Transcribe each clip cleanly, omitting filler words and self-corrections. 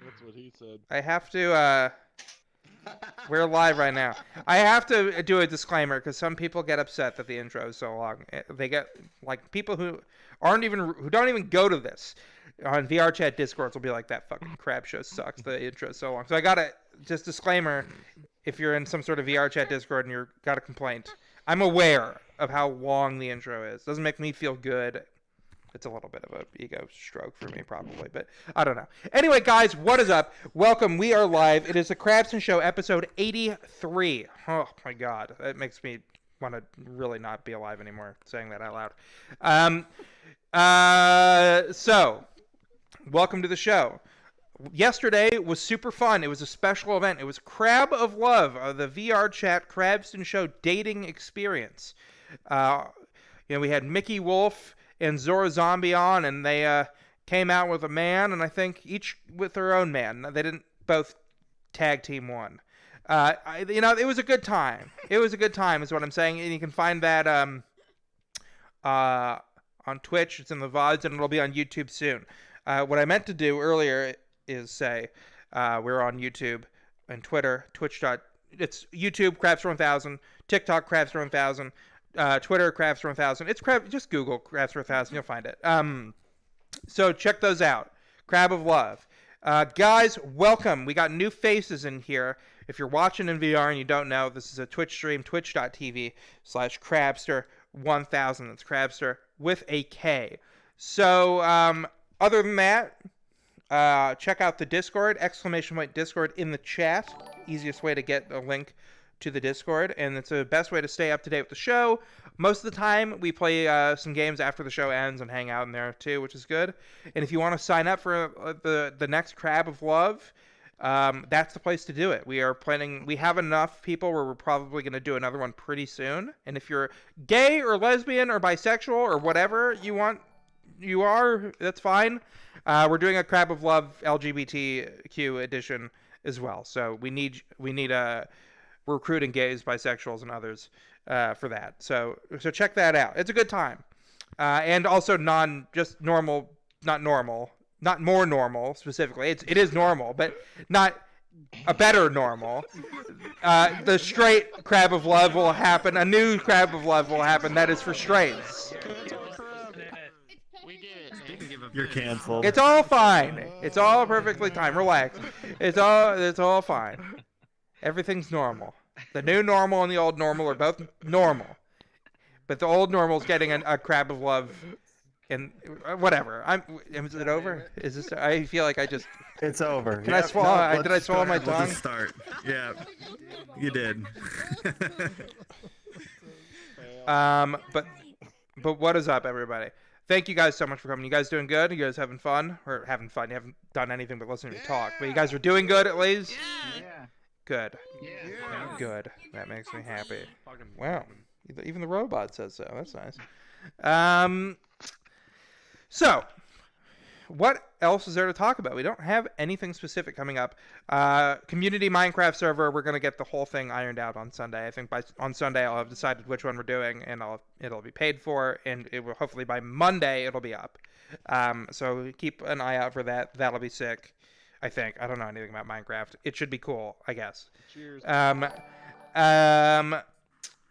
That's what he said. I have to, we're live right now. I have to do a disclaimer because some people get upset that the intro is so long. They get, like, people who don't even go to this on VR chat Discords will be like, that fucking crap show sucks. The intro is so long. So I gotta, just disclaimer, if you're in some sort of VR chat Discord and you're got a complaint, I'm aware of how long the intro is. Doesn't make me feel good. It's a little bit of an ego stroke for me, probably, but I don't know. Anyway, guys, what is up? Welcome. We are live. It is the Krabston Show, episode 83. Oh, my God. That makes me want to really not be alive anymore, saying that out loud. So, welcome to the show. Yesterday was super fun. It was a special event. It was Crab of Love, the VR chat Krabston Show dating experience. We had Mickey Wolf and Zora Zombie on, and they came out with a man, and I think each with their own man. They didn't both tag team one. It was a good time. It was a good time is what I'm saying, and you can find that on Twitch. It's in the VODs, and it'll be on YouTube soon. What I meant to do earlier is say we're on YouTube and Twitter, it's YouTube, Krabster1000, TikTok, Krabster1000, Twitter, Krabster1000. Just Google Krabster1000, you'll find it. So check those out. Crab of Love. Guys, welcome. We got new faces in here. If you're watching in VR and you don't know, this is a Twitch stream, twitch.tv/Krabster1000. That's Krabster with a K. So, other than that, check out the Discord, !Discord in the chat. Easiest way to get a link to the Discord, and it's the best way to stay up to date with the show. Most of the time, we play some games after the show ends and hang out in there too, which is good. And if you want to sign up for the next Crab of Love, that's the place to do it. We have enough people where we're probably going to do another one pretty soon. And if you're gay or lesbian or bisexual or whatever you are, that's fine. We're doing a Crab of Love LGBTQ edition as well. So we need a recruiting gays, bisexuals, and others for that. So check that out. It's a good time. And also not more normal specifically. It is normal, but not a better normal. The straight Crab of Love will happen. A new Crab of Love will happen. That is for straights. You're canceled. It's all fine. It's all perfectly fine. Relax. It's all fine. Everything's normal. The new normal and the old normal are both normal. But the old normal's getting a Crab of Love and whatever. Is it over? Is this? I feel like I just. It's over. Can I swallow? Did I swallow my tongue? Let's start. Yeah, you did. But what is up, everybody? Thank you guys so much for coming. You guys doing good? You guys having fun? Or having fun? You haven't done anything but listen to me talk. But you guys are doing good at least? Yeah. Good. Yeah. Good. That makes me happy. Wow. Even the robot says so. That's nice. So, what else is there to talk about? We don't have anything specific coming up. Community Minecraft server, we're going to get the whole thing ironed out on Sunday. I think on Sunday I'll have decided which one we're doing, and it'll be paid for, and it will hopefully by Monday it'll be up. So keep an eye out for that. That'll be sick, I think. I don't know anything about Minecraft. It should be cool, I guess. Cheers.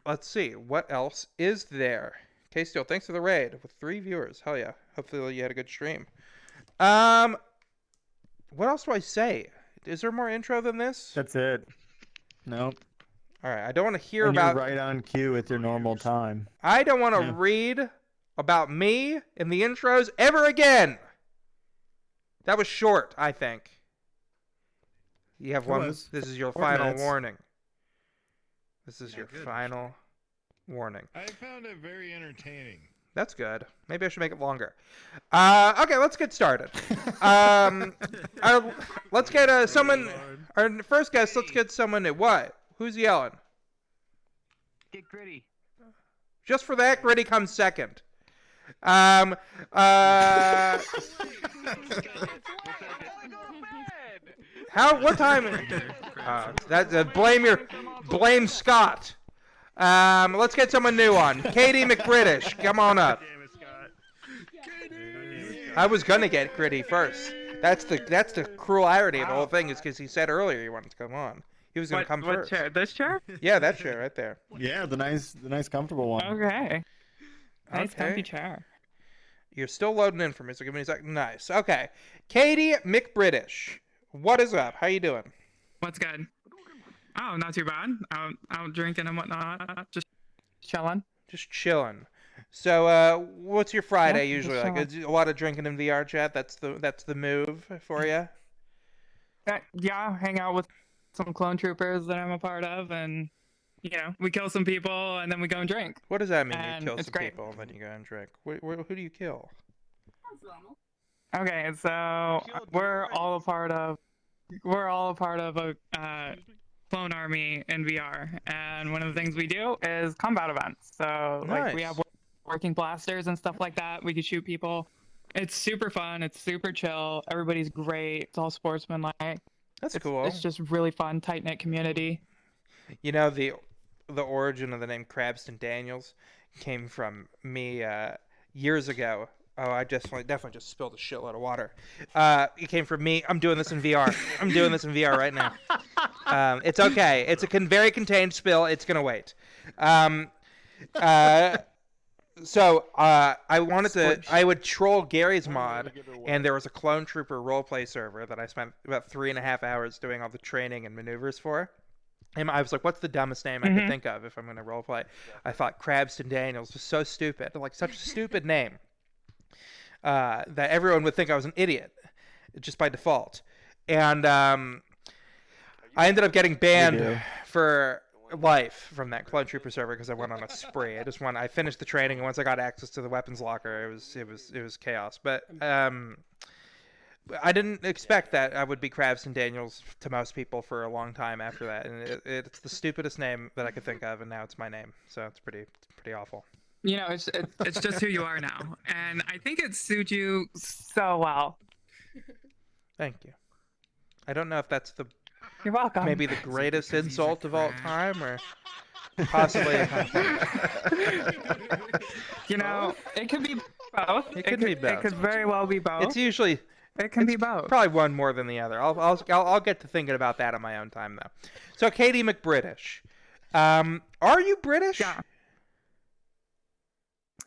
Let's see. What else is there? K-Steel, thanks for the raid with 3 viewers. Hell yeah. Hopefully you had a good stream. What else do I say? Is there more intro than this? That's it. Nope. All right. I don't want to hear and about. You're right on cue with your normal time. I don't want to read about me in the intros ever again. That was short, I think. You have one. This is your final warning. This is your final warning. I found it very entertaining. That's good. Maybe I should make it longer. Okay, let's get started. Let's get someone. Our first guest. Let's get someone new. What? Who's yelling? Get Gritty. Just for that, Gritty comes second. What time? Blame Scott. Let's get someone new on. Katie McBritish, come on up. I was gonna get Gritty first. That's the cruel irony of the whole thing, is because he said earlier he wanted to come on. He was gonna come What first. chair? This chair? Yeah, that chair right there. Yeah, the nice comfortable one. Okay. Nice Okay. comfy chair. You're still loading in for me, so give me a second. Nice. Okay. Katie McBritish. What is up? How you doing? What's good? Oh, not too bad. Out drinking and whatnot. Just chilling. Just chilling. So, what's your Friday Yeah, usually just like? chilling. Is a lot of drinking in VR chat? That's the move for you. Yeah, hang out with some clone troopers that I'm a part of, and we kill some people and then we go and drink. What does that mean? And You kill it's some great. people and then you go and drink. Who do you kill? Okay, so we're all a part of a clone army in VR, and one of the things we do is combat events. So like we Nice. have working blasters and stuff like that. We can shoot people. It's super fun. It's super chill. Everybody's great. It's all sportsmanlike. That's cool. It's just really fun, tight knit community. You know, the origin of the name Krabston Daniels came from me years ago. Oh, I definitely just spilled a shitload of water. It came from me. I'm doing this in VR. I'm doing this in VR right now. It's okay. It's a very contained spill. It's gonna wait. So I wanted to. I would troll Gary's mod, and there was a clone trooper roleplay server that I spent about 3.5 hours doing all the training and maneuvers for. And I was like, what's the dumbest name I could think of if I'm going to roleplay? I thought Krabston Daniels was so stupid. Like, such a stupid name. That everyone would think I was an idiot, just by default. And I ended up getting banned for life from that clone trooper server because I went on a spree. I finished the training, and once I got access to the weapons locker, it was chaos. But I didn't expect that I would be Krabston Daniels to most people for a long time after that, and it's the stupidest name that I could think of, and now it's my name, so it's pretty awful. It's just who you are now, and I think it suits you so well. Thank you. I don't know if that's You're welcome. maybe the greatest insult of all time, or possibly. It could be both. It could be both. It could very well be both. It's usually It can be both. probably one more than the other. I'll get to thinking about that on my own time though. So Katie McBritish, are you British? Yeah.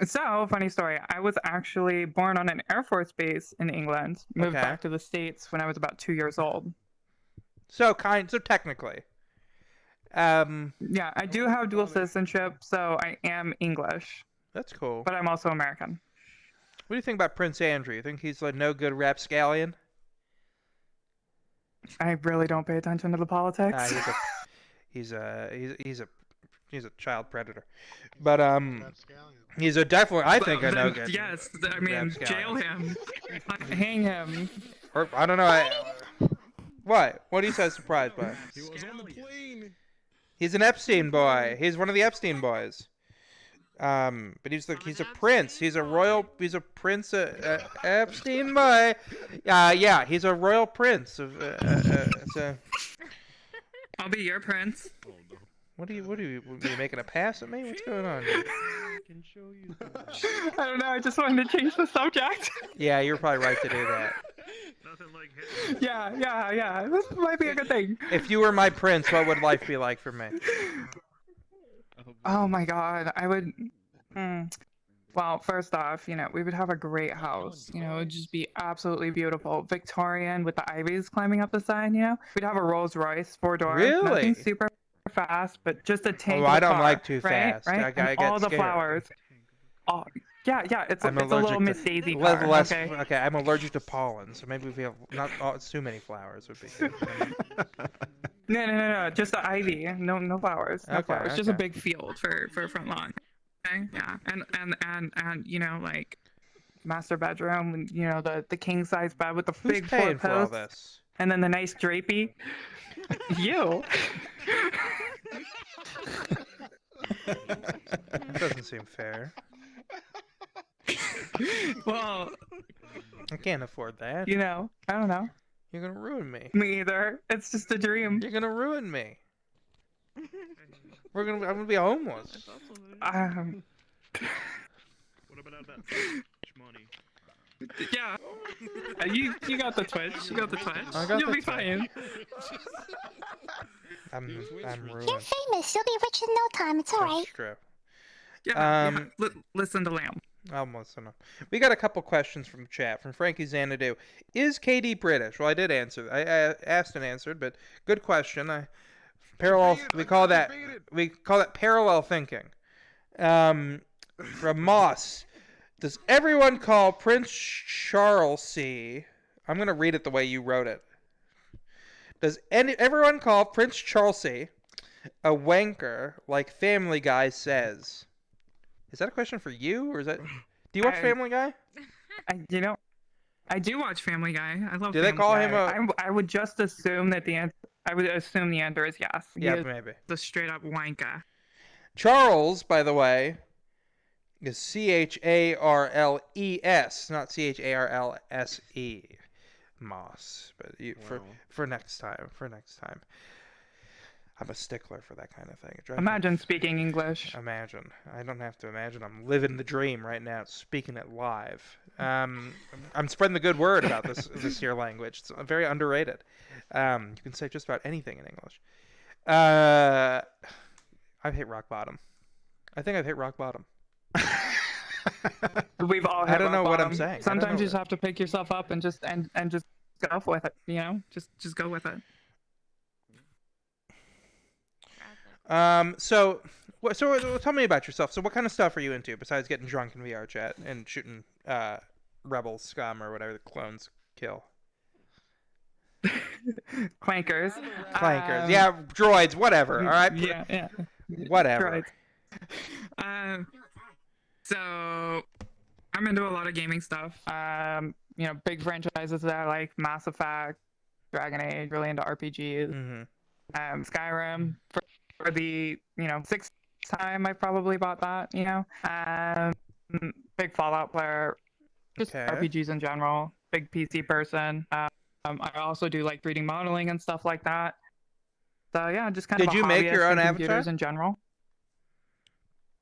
So, funny story. I was actually born on an Air Force base in England. Moved Okay. back to the States when I was about 2 years old. So technically. Yeah, I do have dual citizenship, so I am English, That's cool. but I'm also American. What do you think about Prince Andrew? You think he's a no good rapscallion? I really don't pay attention to the politics. He's a child predator, but he's a definitely I think a no good. Yes, I mean, rapscallion. jail him, hang him. Or I don't know. What? What are you so surprised by? He was on the plane. He's an Epstein boy. He's one of the Epstein boys. But he's a prince. He's a prince, Epstein boy. Yeah, he's a royal prince of. I'll be your prince. What are you making a pass at me? What's going on? I don't know. I just wanted to change the subject. Yeah, you're probably right to do that. Nothing like hitting. Yeah. This might be a good thing. If you were my prince, what would life be like for me? Oh my God, I would. Well, first off, we would have a great house. It would just be absolutely beautiful, Victorian with the ivies climbing up the side. We'd have a Rolls Royce 4-door. Really? Nothing super fast, but just a tank. Oh, of I a don't car, like too right? fast. Right? I And get all the scared. flowers. Oh, yeah. It's a I'm little allergic Miss to Daisy car. okay, I'm allergic to pollen, so maybe if we have not too many flowers would be good. No. Just the ivy. No flowers. No Okay, flowers. Just a okay. big field for a front lawn. Okay. Yeah. And like master bedroom. And, the king size bed with the Who's big paying four for all posts. this? And then the nice drapey. You. That doesn't seem fair. Well, I can't afford that. I don't know. You're gonna ruin me. Me either. It's just a dream. You're gonna ruin me. I'm gonna be homeless. Um, What about that money? Yeah. You got the Twitch. You got the Twitch. I got You'll the be Twitch. fine. I'm You're ruined. famous. You'll be rich in no time. It's alright. That's true. Yeah. Listen to Lamb. I'll listen up. We got a couple questions from chat from Frankie Xanadu. Is KD British? Well, I did answer. I asked and answered, but good question. Parallel. We call that parallel thinking. From Moss. Does everyone call Prince Charles I'm going to read it the way you wrote it. Does everyone call Prince Charles a wanker like Family Guy says? Is that a question for you, or is that... Do you watch Family Guy? I do watch Family Guy. I love. Do they call him I would just assume that the answer. I would assume the answer is yes. Yeah, maybe. The straight up wanker. Charles, by the way, is Charles, not Charlse. Moss, but for next time. I'm a stickler for that kind of thing. Imagine speaking English. Imagine. I don't have to imagine. I'm living the dream right now, speaking it live. I'm spreading the good word about this here language. It's very underrated. You can say just about anything in English. I've hit rock bottom. I think I've hit rock bottom. We've all hit I don't know rock what I'm bottom. saying. Sometimes you just have to pick yourself up and just go with it. You know, just go with it. So tell me about yourself. So what kind of stuff are you into besides getting drunk in VR chat and shooting rebel scum or whatever the clones kill? Clankers. Yeah, droids, whatever. All right. Yeah. Whatever. Droids. So I'm into a lot of gaming stuff. Big franchises that I like: Mass Effect, Dragon Age. Really into RPGs. Mm-hmm. Skyrim. For the sixth time I probably bought that. Big Fallout player. Just RPGs in general. Big PC person. I also do like 3D modeling and stuff like that. So yeah, just kind of. Did you make your own computers avatar? In general?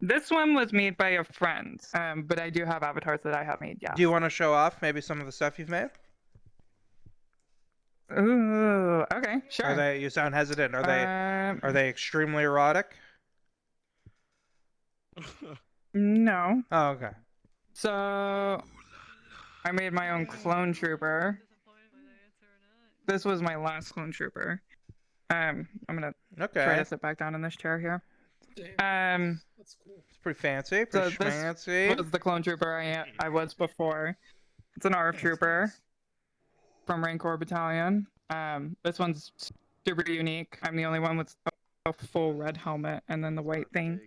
This one was made by a friend, but I do have avatars that I have made. Yeah. Do you want to show off maybe some of the stuff you've made? Ooh, okay, sure. You sound hesitant. Are they extremely erotic? No. Oh, okay. So I made my own clone trooper. This was my last clone trooper. I'm gonna try to sit back down in this chair here. That's cool. It's pretty fancy. Pretty fancy. This was the clone trooper I was before. It's an ARF trooper from Rancor Battalion. This one's super unique. I'm the only one with a full red helmet and then the white thing.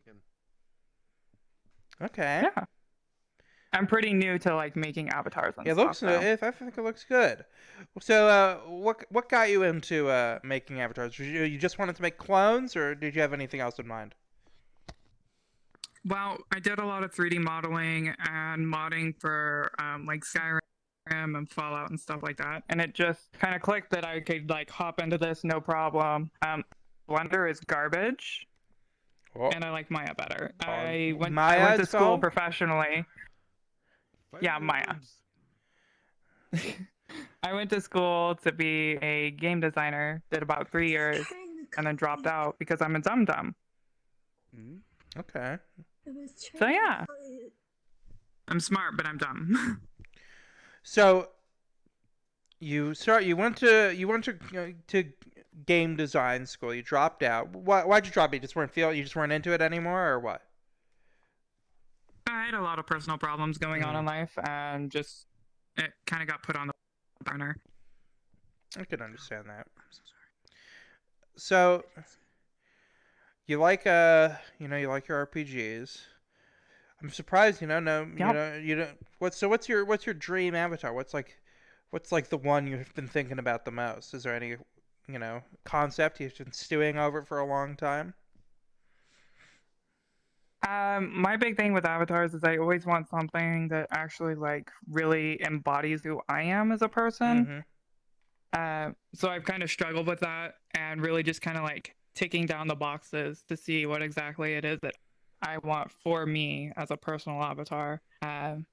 Okay. Yeah. I'm pretty new to like making avatars and I think it looks good. So, what got you into making avatars? You just wanted to make clones, or did you have anything else in mind? Well, I did a lot of 3D modeling and modding for like Skyrim and Fallout and stuff like that, and it just kind of clicked that I could like hop into this no problem. Blender is garbage, and I like Maya better. I went to school professionally. Yeah, Maya. I went to school to be a game designer, did about 3 years, and then dropped out because I'm a dum-dum. Okay. So yeah. I'm smart, but I'm dumb. So you went to game design school. You dropped out. Why'd you drop it? You just weren't into it anymore, or what? I had a lot of personal problems going on in life, and just it kind of got put on the burner. I can understand that. I'm so sorry. So you like you like your RPGs. I'm surprised, you don't. What's your dream avatar? What's like the one you've been thinking about the most? Is there any, concept you've been stewing over for a long time? My big thing with avatars is I always want something that actually like really embodies who I am as a person. So I've kind of struggled with that and really just kind of like ticking down the boxes to see what exactly it is that I want for me as a personal avatar. And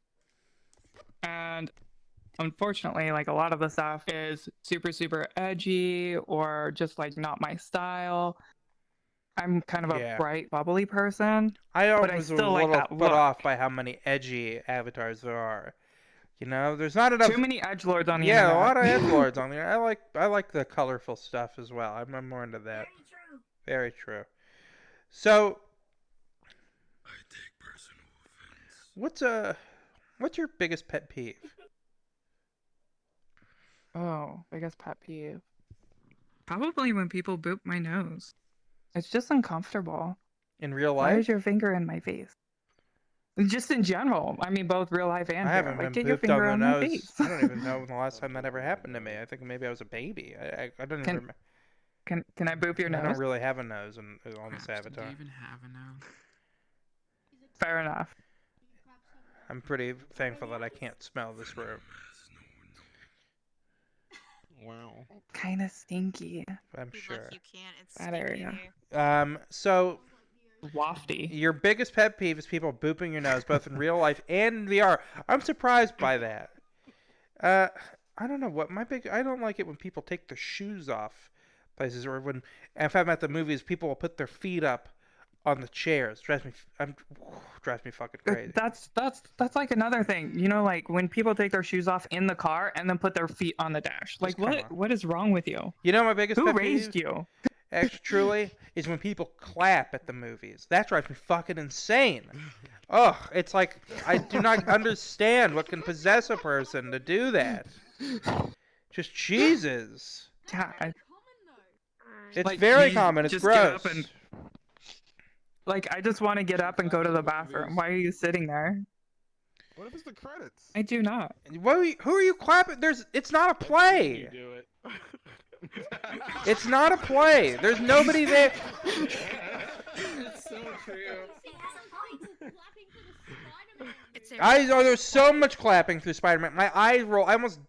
unfortunately, like a lot of the stuff is super, super edgy or just like not my style. I'm kind of a Yeah. bright, bubbly person. I But I always was a still like little that put look. off by how many edgy avatars there are. You know, there's not enough. Too many edgelords on the Yeah, internet. a lot of edgelords on there. I like the colorful stuff as well. I'm more into that. Very true. So, what's your biggest pet peeve? Oh, biggest pet peeve. Probably when people boop my nose. It's just uncomfortable. In real Why life? is your finger in my face? Just in general. I mean, both real life and I here. haven't Like, been get your booped finger on on the my nose. face. I don't even know when the last time that ever happened to me. I think maybe I was a baby. I don't even remember. Can I boop your I nose? don't really have a nose on this Krabston, avatar. Do you even have a nose? Fair enough. I'm pretty thankful that I can't smell this room. Wow. Kind of stinky. I'm Be sure. lucky you can't. It's That stinky area. here. So Wafty. your biggest pet peeve is people booping your nose, both in real life and in VR. I'm surprised by that. I don't know what I don't like it when people take their shoes off places, or when, if I'm at the movies, people will put their feet up on the chairs. Drives me fucking crazy. That's like another thing. You know, like when people take their shoes off in the car and then put their feet on the dash. Like, come on. what is wrong with you? You know my biggest Who pet raised peeve, you? actually, truly, is when people clap at the movies. That drives me fucking insane. Ugh, it's like I do not understand what can possess a person to do that. Just Jesus. Yeah, It's Like, very you common. It's just get gross. up and- I just want to get up and go to the bathroom. Why are you sitting there? What if it's the credits? I do not. Who are you clapping? It's not a play. do it. It's not a play. There's nobody there. It's so true. It's There's so much clapping through Spider-Man. My eyes roll. I almost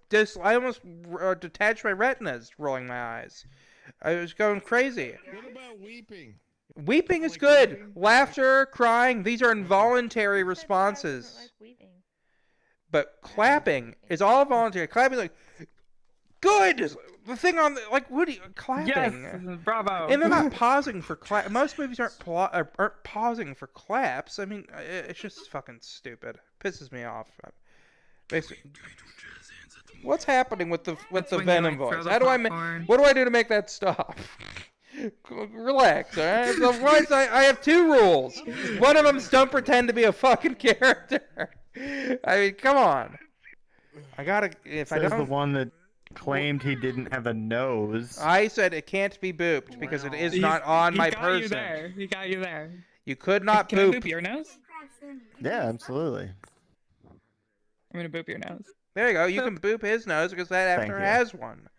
detached my retinas rolling my eyes. I was going crazy. What about weeping? Weeping is good. Laughter, crying, these are involuntary responses. But clapping is all voluntary. Clapping like, good! The thing on the, like, what are you, clapping? Yes, bravo. And they're not pausing for clap. Most movies aren't pausing for claps. I mean, it's just fucking stupid. Pisses me off. Basically, what's happening with the When you, Venom like, throw voice? the How do I popcorn. what do I do to make that stop? Relax, all right? So once I have two rules. One of them's don't pretend to be a fucking character. I mean, come on. I gotta. If I Says don't. the one that claimed he didn't have a nose. I said it can't be booped because it is not on my person. You there. He got you there. You could not Can I boop. boop your nose? Yeah, absolutely. I'm gonna boop your nose. There you go. You can boop his nose because that Thank avatar you. has one.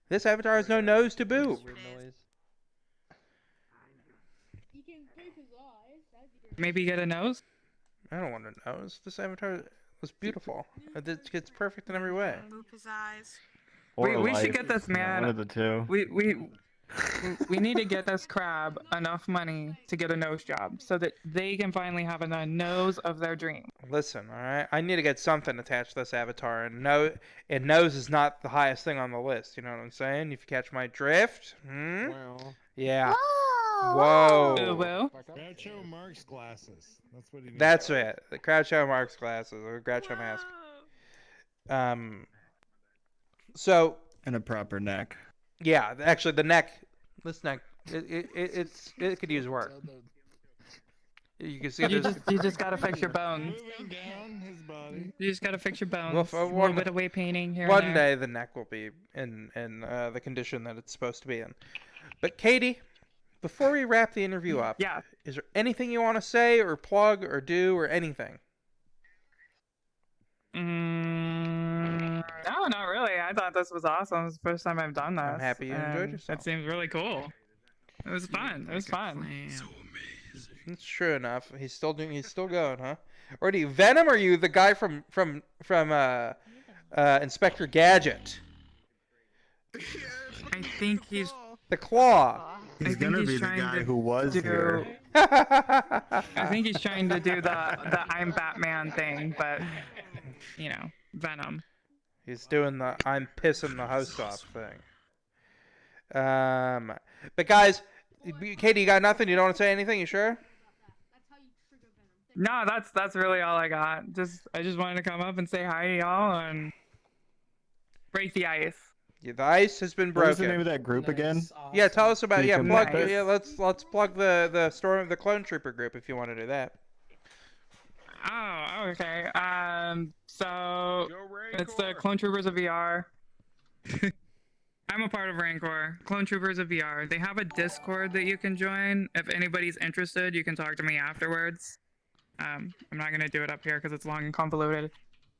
This avatar has no nose to boop. Maybe get a nose? I don't want a nose. This avatar was beautiful. It's perfect in every way. Boop his eyes. Or We should life. get this man. One of the two. We need to get this crab enough money to get a nose job so that they can finally have a nose of their dream. Listen, all right. I need to get something attached to this avatar, and nose is not the highest thing on the list. You know what I'm saying? If you catch my drift, Well, yeah. Whoa! Whoa. Well, Groucho Marx glasses. That's what he needs. That's it. The Groucho Marx glasses or Groucho mask. So And a proper neck. yeah, actually the neck, this neck, it could use work. You can see you there's just gotta fix your bones. Moving down his body. You just gotta fix your bones. Well, for a little one- bit of weight painting here. one and there. day the neck will be in the condition that it's supposed to be in. But Katie, before we wrap the interview up, Yeah. is there anything you want to say or plug or do or anything? No, not really. I thought this was awesome. It's the first time I've done this. I'm happy you enjoyed and yourself. It seems really cool. It was fun. It was fun. It's true enough. He's still going, huh? Or do you Venom? Or are you the guy from Inspector Gadget? I think he's. The Claw. He's think gonna he's be the trying guy to who was here. I think he's trying to do the I'm Batman thing, but you know, Venom. He's doing the I'm pissing the host off thing. But guys, Katie, you got nothing? You don't want to say anything? You sure? No, that's really all I got. I just wanted to come up and say hi to y'all and break the ice. Yeah, the ice has been What was the name broken. of that group again? Yeah, tell us about Can you come plug. back? Yeah, let's plug the Clone Trooper group if you want to do that. Oh, okay. So it's the Clone Troopers of VR. I'm a part of Rancor. Clone Troopers of VR. They have a Discord that you can join. If anybody's interested, you can talk to me afterwards. I'm not gonna do it up here because it's long and convoluted.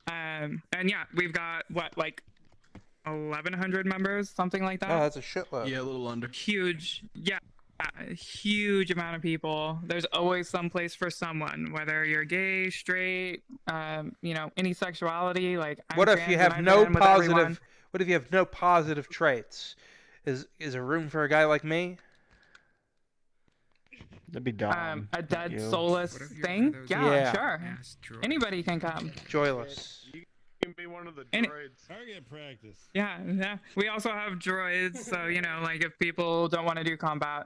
And yeah, we've got like 1,100 members, something like that. Oh, that's a shitload. Yeah, a little under. Huge. Yeah. A huge amount of people. There's always some place for someone, whether you're gay, straight, any sexuality. Like, I'm What if trans you and have I no fit in with everyone. positive? What if you have no positive traits? Is a room for a guy like me? That'd be Dom. A not dead, you. soulless What if you're thing? one of those Yeah. Sure. ass droids? Anybody can come. Joyless. You can be one of the Any- droids. Target practice. Yeah. We also have droids, so like if people don't want to do combat,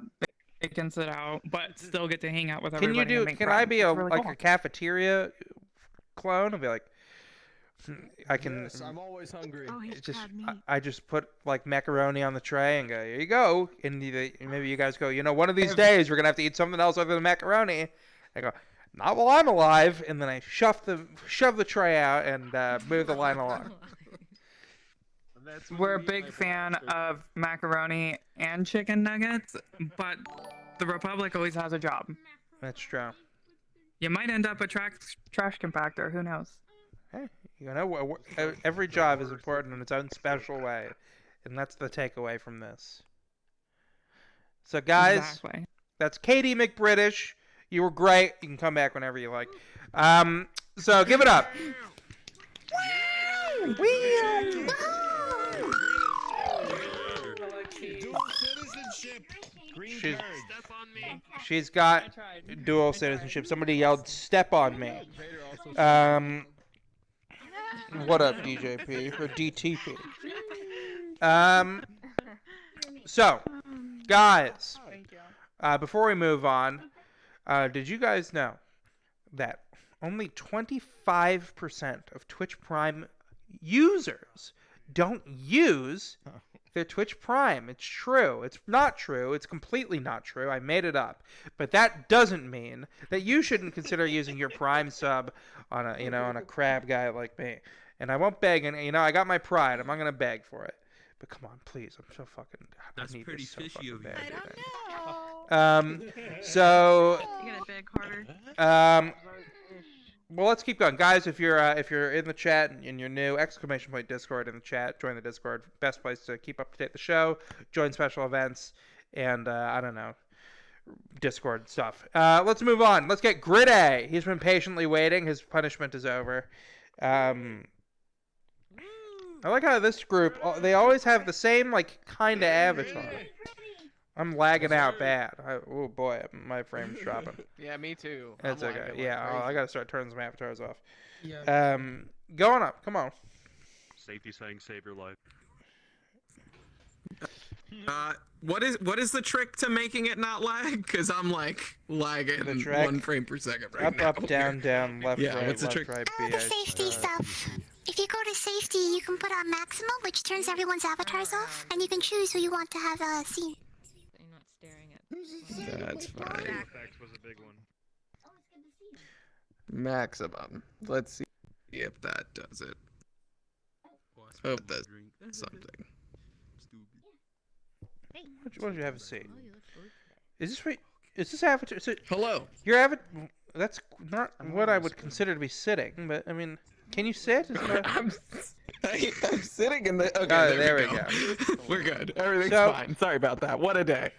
they can sit out, but still get to hang out with Can everybody. you and do? make Can I friends. be It's really cool. a cafeteria clone? I'll be like, I can. Yes, I'm always hungry. Oh, he's Just crab meat. I just put like macaroni on the tray and go, here you go. And maybe you guys go, one of these days we're gonna have to eat something else other than macaroni. I go, not while I'm alive. And then I shove the tray out and move the line along. That's when We're a you eat big my fan Krabster. of macaroni and chicken nuggets, but the Republic always has a job. That's true. You might end up a trash compactor. Who knows? Hey, every job is important in its own special way, and that's the takeaway from this. So guys, Exactly. that's Katie McBritish. You were great. You can come back whenever you like. So give it up. Dual citizenship. Green She's- card. Step on me. She's got dual citizenship. Somebody yelled, "Step on me." Vader also What up, DJP or DTP? So, guys, before we move on, did you guys know that only 25% of Twitch Prime users don't use their Twitch Prime? It's true. It's not true. It's completely not true. I made it up. But that doesn't mean that you shouldn't consider using your Prime sub on a crab guy like me. And I won't beg, and I got my pride. I'm not gonna beg for it. But come on, please. I'm so fucking. That's I need pretty this so fishy fucking of you. bad, I don't dude. know. So, You gotta beg harder. well, let's keep going, guys. If you're in the chat and you're new, !Discord in the chat. Join the Discord. Best place to keep up to date the show. Join special events, and I don't know, Discord stuff. Let's move on. Let's get Gritty. He's been patiently waiting. His punishment is over. I like how this group, they always have the same kind of avatar. I'm lagging out bad. Oh boy, my frame's dropping. Yeah, me too. That's I'm okay. lagging like Yeah, I crazy. gotta start turning some avatars off. Yeah. Going up. Come on. Safety saying save your life. What is the trick to making it not lag? Because I'm lagging The trick? 1 frame per second right Up, now. up, down, down, left, Yeah, right, what's the left, trick? right, The safety stuff. If you go to safety, you can put on maximum, which turns everyone's avatars off, and you can choose who you want to have seen. You're not staring at. That's fine. Effects was a big one. Maximum. Let's see. If that does it. Hope that's something. What did you have to see? Is this right? Is this avatar? Hello. Your avatar? That's not what I would consider to be sitting, but I mean, can you sit? Is that- I'm sitting in the. Okay, Oh, there we go. We're good. Everything's So- fine. Sorry about that. What a day.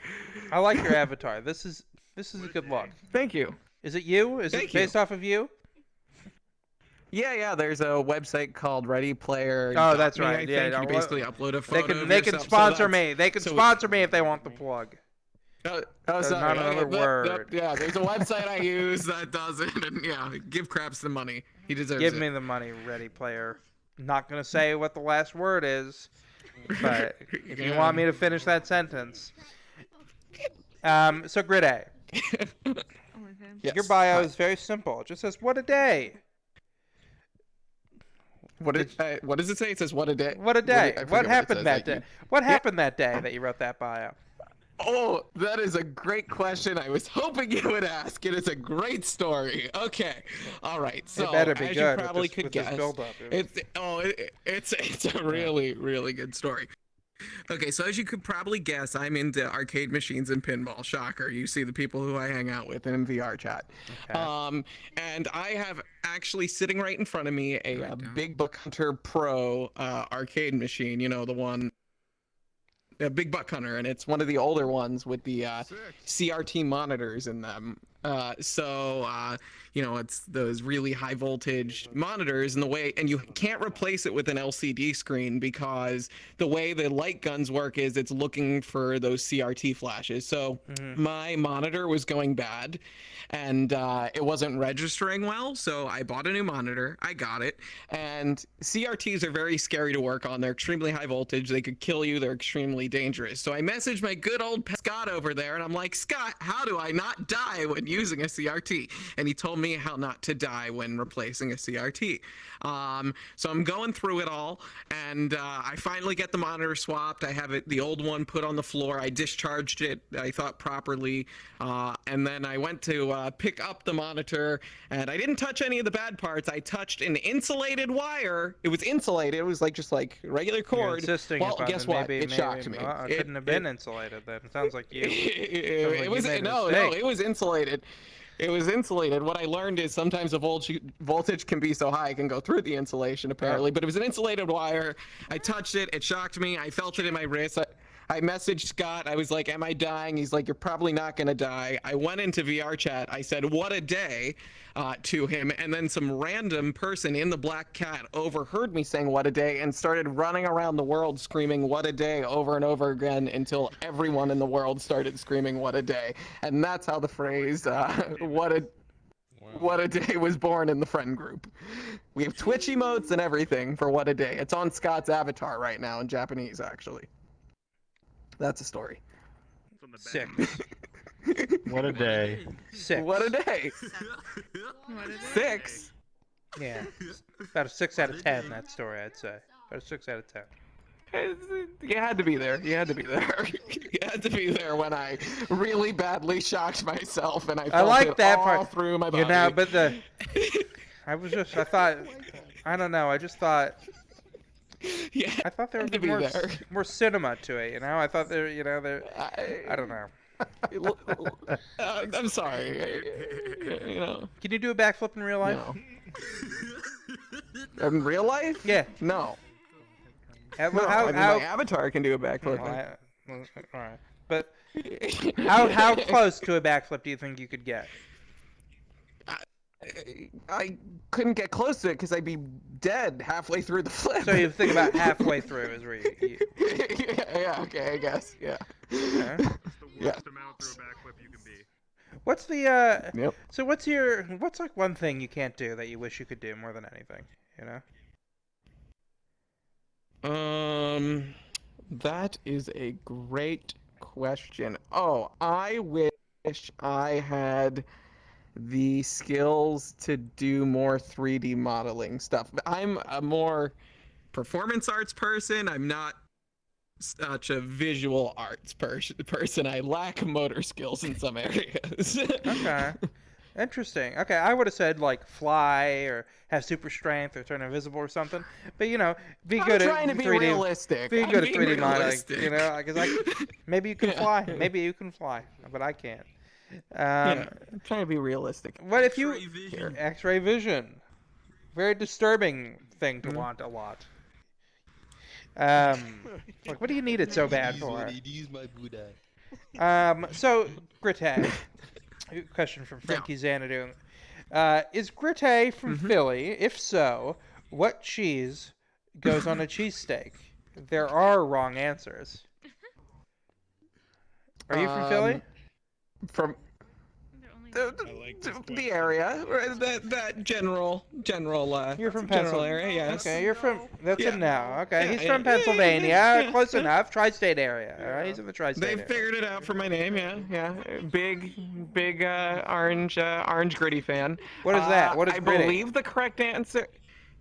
I like your avatar. This is a good look. Thank you. Is it you? Is it Thank you. based off of you? Yeah. There's a website called Ready Player. Oh, that's Me, I right. think Yeah, you don't basically upload a They photo. can of they can yourself, so sponsor that's- me. They can so- sponsor me if they want the plug. Oh, There's sorry. not another Okay, word. Yeah, there's a website I use. Use that does it, and yeah, give Krabs the money. He deserves Give it. me the money, Ready Player. not gonna say what the last word is, but if you want me to finish that sentence. So Grid A. Yes. Your bio is very simple. It just says, "What a day." What does it say? It says, "What a day." What a day. I forget What it happened says. that day? What happened that day that you wrote that bio? Oh, that is a great question. I was hoping you would ask. It is a great story. Okay, all right. So It better be as good you probably with this, could with this guess, build-up. it's a really good story. Okay, so as you could probably guess, I'm into arcade machines and pinball. Shocker. You see the people who I hang out with in VR chat. Okay. And I have actually sitting right in front of me a Big Buck Hunter Pro arcade machine. You know, the one. A Big Buck Hunter, and it's one of the older ones with the CRT monitors in them. You know, it's those really high voltage monitors, and you can't replace it with an LCD screen because the way the light guns work is it's looking for those CRT flashes. So my monitor was going bad, and it wasn't registering well. So I bought a new monitor. I got it, and CRTs are very scary to work on. They're extremely high voltage. They could kill you. They're extremely dangerous. So I messaged my good old pet Scott over there, and I'm like, Scott, how do I not die when using a CRT? And he told me how not to die when replacing a CRT. So I'm going through it all, and I finally get the monitor swapped. I have the old one put on the floor. I discharged it, I thought, properly, and then I went to pick up the monitor, and I didn't touch any of the bad parts. I touched an insulated wire. It was insulated. It was just like regular cord. You're insisting well, upon guess it. what? Maybe, It shocked me. Well, it couldn't have been insulated then. It sounds like you. It was made a no, mistake. it was insulated. It was insulated. What I learned is sometimes the voltage can be so high it can go through the insulation, apparently. But it was an insulated wire. I touched it. It shocked me. I felt it in my wrist. I messaged Scott. I was like, am I dying? He's like, you're probably not going to die. I went into VR chat. I said, what a day, to him. And then some random person in the black cat overheard me saying what a day and started running around the world screaming what a day over and over again until everyone in the world started screaming what a day. And that's how the phrase what a day was born in the friend group. We have Twitch emotes and everything for what a day. It's on Scott's avatar right now in Japanese, actually. That's a story. Sick. What a day. Six. What a day. What is it? 6. Yeah. About a 6 out of 10, that story, I'd say. About a 6 out of 10. You had to be there. You had to be there. You had to be there when I really badly shocked myself, and I felt like it that all part. through my body. You know, but I just thought, Yeah, I thought there had would to be be there. more cinema to it, you know? I thought I don't know. I'm sorry. You know. Can you do a backflip in real life? No. In real life? Yeah. No. How, No, how, I mean, how, my avatar can do a backflip. all right. But how close to a backflip do you think you could get? I couldn't get close to it because I'd be dead halfway through the flip. So you think about halfway through is where you yeah, okay, I guess, yeah. okay. That's the Yeah. worst amount through a backflip you can be. What's the Yep. So what's like one thing you can't do that you wish you could do more than anything, you know? That is a great question. Oh, I wish I had the skills to do more 3D modeling stuff. I'm a more performance arts person. I'm not such a visual arts person. I lack motor skills in some areas. Okay. Interesting. Okay, I would have said like fly or have super strength or turn invisible or something. But you know, be I'm good trying at to be 3D. realistic. Be I'm good at being 3D modeling. realistic. You know, because maybe you can Yeah. fly. Maybe you can fly, but I can't. Yeah, I'm trying to be realistic. What if you X-ray vision. X-ray vision? Very disturbing thing to want a lot. Like, what do you need it so bad for? So Grite, question from Frankie Xanadu. Is Grite from Philly? If so, what cheese goes on a cheesesteak? There are wrong answers. Are you from Philly? From the area, right, that general. You're from general Pennsylvania. area, yes. Okay, you're from. That's Yeah. a no. Okay, Yeah, he's yeah, from yeah, Pennsylvania. yeah. Close enough. Tri-state area. All right, he's in the tri-state They area. figured it out for my name, yeah. Big orange gritty fan. What is that? What is I gritty? believe the correct answer.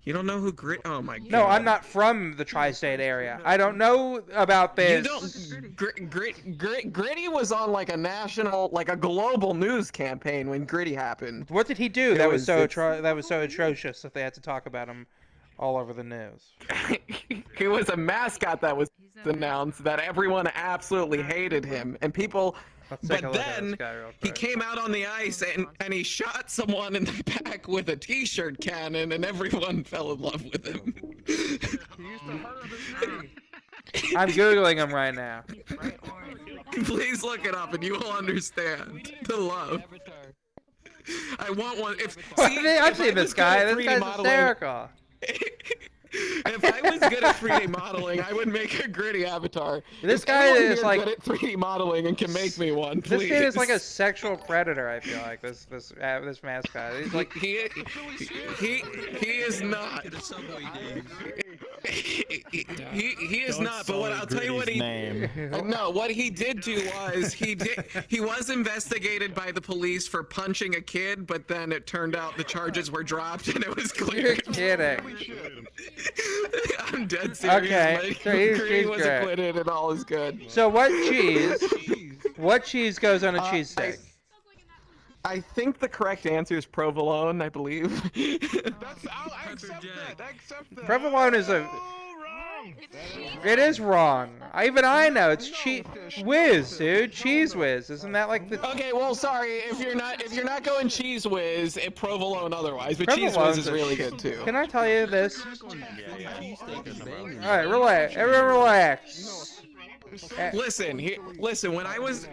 You don't know who Grit? Oh my god. No, I'm not from the tri-state area. I don't know about this. You don't. Gritty was on like a national, like a global news campaign when Gritty happened. What did he do It that was was- so it's- that was so atrocious that they had to talk about him all over the news? He was a mascot that was announced that everyone absolutely hated him, and people. Let's take But a look at then this guy real he quick. came out on the ice and he shot someone in the back with a t-shirt cannon, and everyone fell in love with him. I'm googling him right now. Please look it up, and you will understand the love. I want one. I've seen this guy. This guy's hysterical. If I was good at 3D modeling, I would make a Gritty avatar. This If guy anyone is here's like- good at 3D modeling and can make me one. This Please. kid is like a sexual predator. I feel like this mascot. He's like he is not. He is not. But what I'll tell you what he no, what he did do was he was investigated by the police for punching a kid, but then it turned out the charges were dropped and it was You're cleared. kidding. I'm dead serious. Okay, Like, so he's Green was great. acquitted and all is good. So what cheese goes on a cheesesteak? I think the correct answer is provolone, I believe. I accept that. Provolone is a. It is wrong. Even I know it's cheese whiz, dude. Cheese whiz. Isn't that like the? Okay, well, sorry if you're not going cheese whiz, it provolone otherwise, but cheese whiz Provolone's is a really shit. good too. Can I tell you this? All right, relax. Everyone, relax. Listen, listen. When I was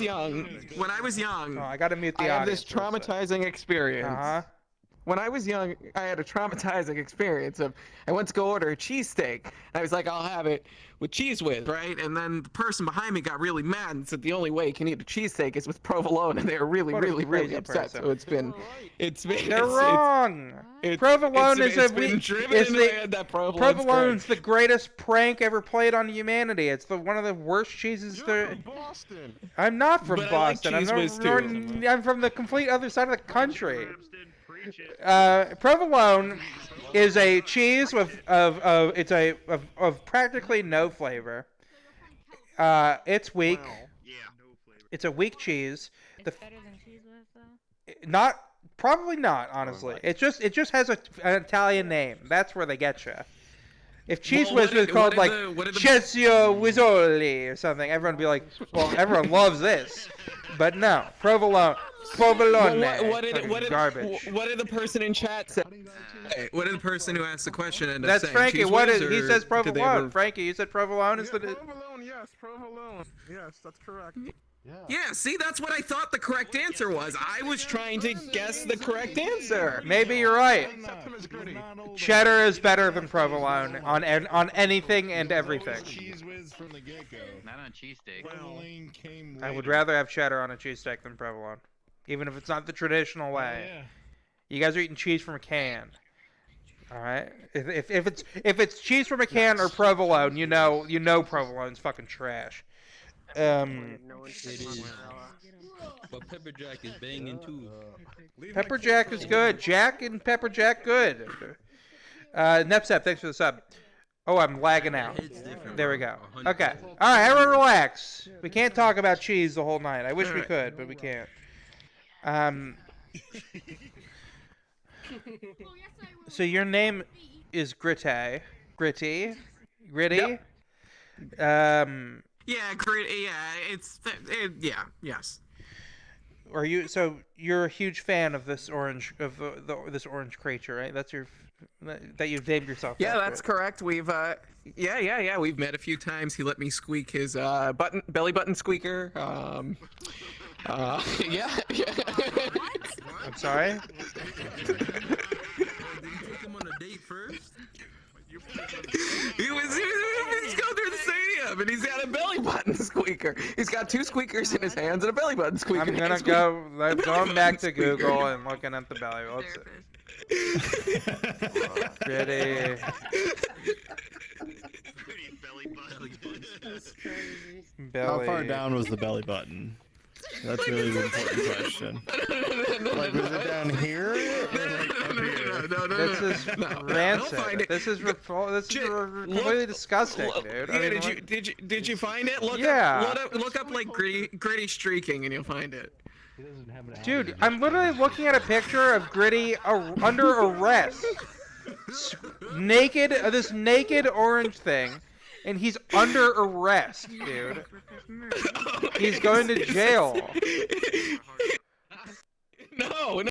young, Oh, I gotta mute the I had audience. this traumatizing experience. Uh-huh. When I was young, I had a traumatizing experience of I went to go order a cheesesteak. And I was like, I'll have it with cheese whiz, right? And then the person behind me got really mad and said the only way you can eat a cheesesteak is with provolone, and they were really, What a really, really crazy upset. person. So it's been They're wrong. Provolone is it's been driven into my head that provolone's Provolone's the greatest prank ever played on humanity. It's one of the worst cheeses there. Boston. I'm not from But I like Boston. cheese whiz, too. I'm from the complete other side of the country. Provolone is a cheese of practically no flavor. It's weak. It's a weak cheese. It's better than cheese whiz, though. Probably not, honestly. It just has an Italian name. That's where they get you. If cheese whiz was called like Cesio Whizzoli or something, everyone would be like, well, everyone loves this. But no, provolone. Provolone. What did garbage. What did the person in chat say? What did the person who asked the question end up That's saying? Frankie. Cheese What whiz, is he or says did they provolone? ever- Frankie, you said provolone is the Provolone, yes, provolone. Yes, that's correct. Yeah, see, that's what I thought the correct answer was. I was trying to guess the correct answer. Maybe you're right. Accept him as gritty. Cheddar is better than provolone on anything and everything. Cheese whiz from the get-go. Not on cheesesteak. Provolone came I would later. rather have cheddar on a cheesesteak than provolone, even if it's not the traditional way. Yeah. You guys are eating cheese from a can. All right. If it's cheese from a can or provolone, you know provolone's fucking trash. It is. But Pepper Jack is banging too. Pepper Jack is good. Jack and Pepper Jack good. Nepsep, thanks for the sub. Oh, I'm lagging out. There we go. Okay. All right, everyone relax. We can't talk about cheese the whole night. I wish we could, but we can't. So your name is Gritty. Gritty? Yep. Yeah, yes. Are you? So you're a huge fan of this orange this orange creature, right? That's your that you've named yourself. Yeah, after that's it. correct. We've yeah. We've met a few times. He let me squeak his belly button squeaker. Yeah. I'm sorry. Did you take him on a date first? He was going through the stadium. him, and he's got a belly button squeaker. He's got 2 squeakers in his hands and a belly button squeaker. I'm gonna go. I'm going back to Google and looking at the belly. What's it? Gritty. How far Belly. down was the belly button? That's really the important question. Like, was it down here? No. This is rancid. This is completely disgusting, dude. I mean, did you find it? Yeah. Look up like gritty streaking, and you'll find it. dude, I'm literally looking at a picture of Gritty under arrest, naked. This naked orange thing. And he's under arrest, dude. He's going to jail. No, wait.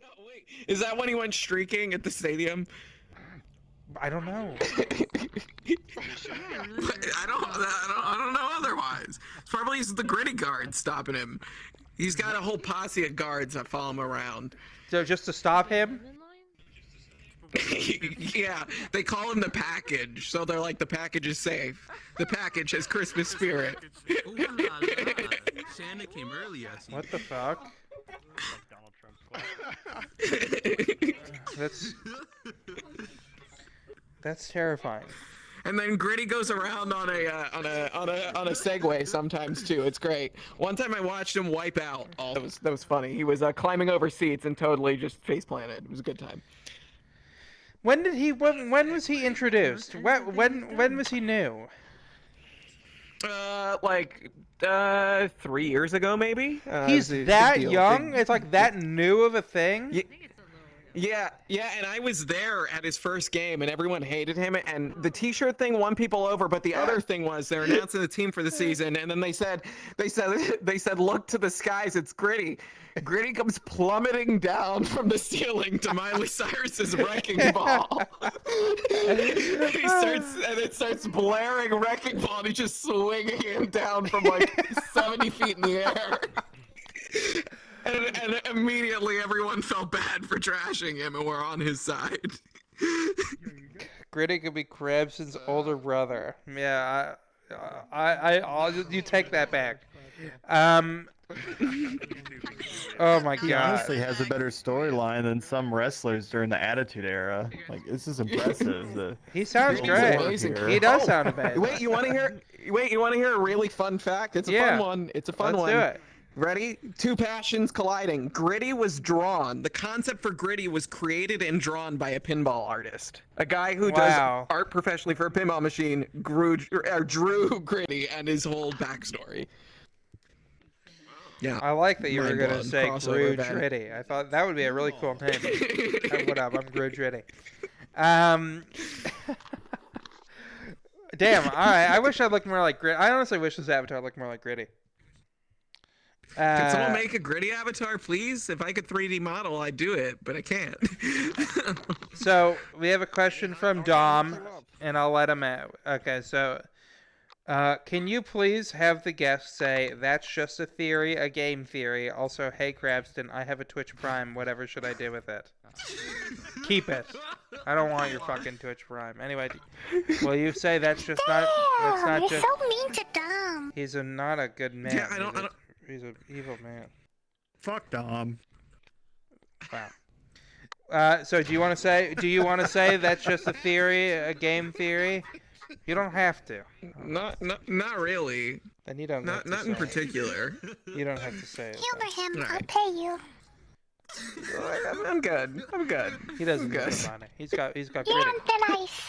Is that when he went streaking at the stadium? I don't know. I don't know otherwise. It's probably the Gritty guard stopping him. He's got a whole posse of guards that follow him around. So just to stop him? Yeah, they call him the package, so they're like, the package is safe. The package has Christmas spirit. Santa came early, I see. What the fuck? That's terrifying. And then Gritty goes around on a Segway sometimes too. It's great. One time I watched him wipe out. Oh, that was funny. He was climbing over seats and totally just face planted. It was a good time. When was he introduced? When was he new? 3 years ago maybe. He's that young? It's like that new of a thing? Yeah, and I was there at his first game, and everyone hated him. And the T-shirt thing won people over, but the other thing was they're announcing the team for the season, and then they said, look to the skies, it's Gritty. Gritty comes plummeting down from the ceiling to Miley Cyrus's Wrecking Ball. And it starts blaring Wrecking Ball, and he's just swinging him down from like 70 feet in the air. And immediately everyone felt bad for trashing him, and we're on his side. Gritty could be Krabston's older brother. Yeah, you take that back. Oh my He god. honestly has a better storyline than some wrestlers during the Attitude Era. Like, this is impressive. He sounds great. He does sound amazing. Wait, you want to hear a really fun fact? It's a fun one. It's a fun one. Let's do it. Ready? Two passions colliding. Gritty was drawn. The concept for Gritty was created and drawn by a pinball artist. A guy who does art professionally for a pinball machine drew Gritty and his whole backstory. Yeah. I like that you were going to say crossover Gritty. I thought that would be a really cool name. Hey, what up? I'm Gritty. Damn, alright. I wish I looked more like Gritty. I honestly wish this avatar looked more like Gritty. Can someone make a Gritty avatar, please? If I could 3D model, I'd do it, but I can't. So, we have a question from Dom, and I'll let him out. Okay, so, can you please have the guest say, that's just a theory, a game theory. Also, hey, Krabston, I have a Twitch Prime. Whatever should I do with it? Keep it. I don't want your fucking Twitch Prime. Anyway, will you say that's just not... That's not You're just... so mean to Dom. He's not a good man. Yeah, I don't... He's an evil man. Fuck Dom. Wow. So do you want to say that's just a theory, a game theory? You don't have to. Not really. Then you don't. Not in particular. You don't have to say it. Humor him. I'll pay you. I'm good. He doesn't need the money. He's got You're Gritty. nice.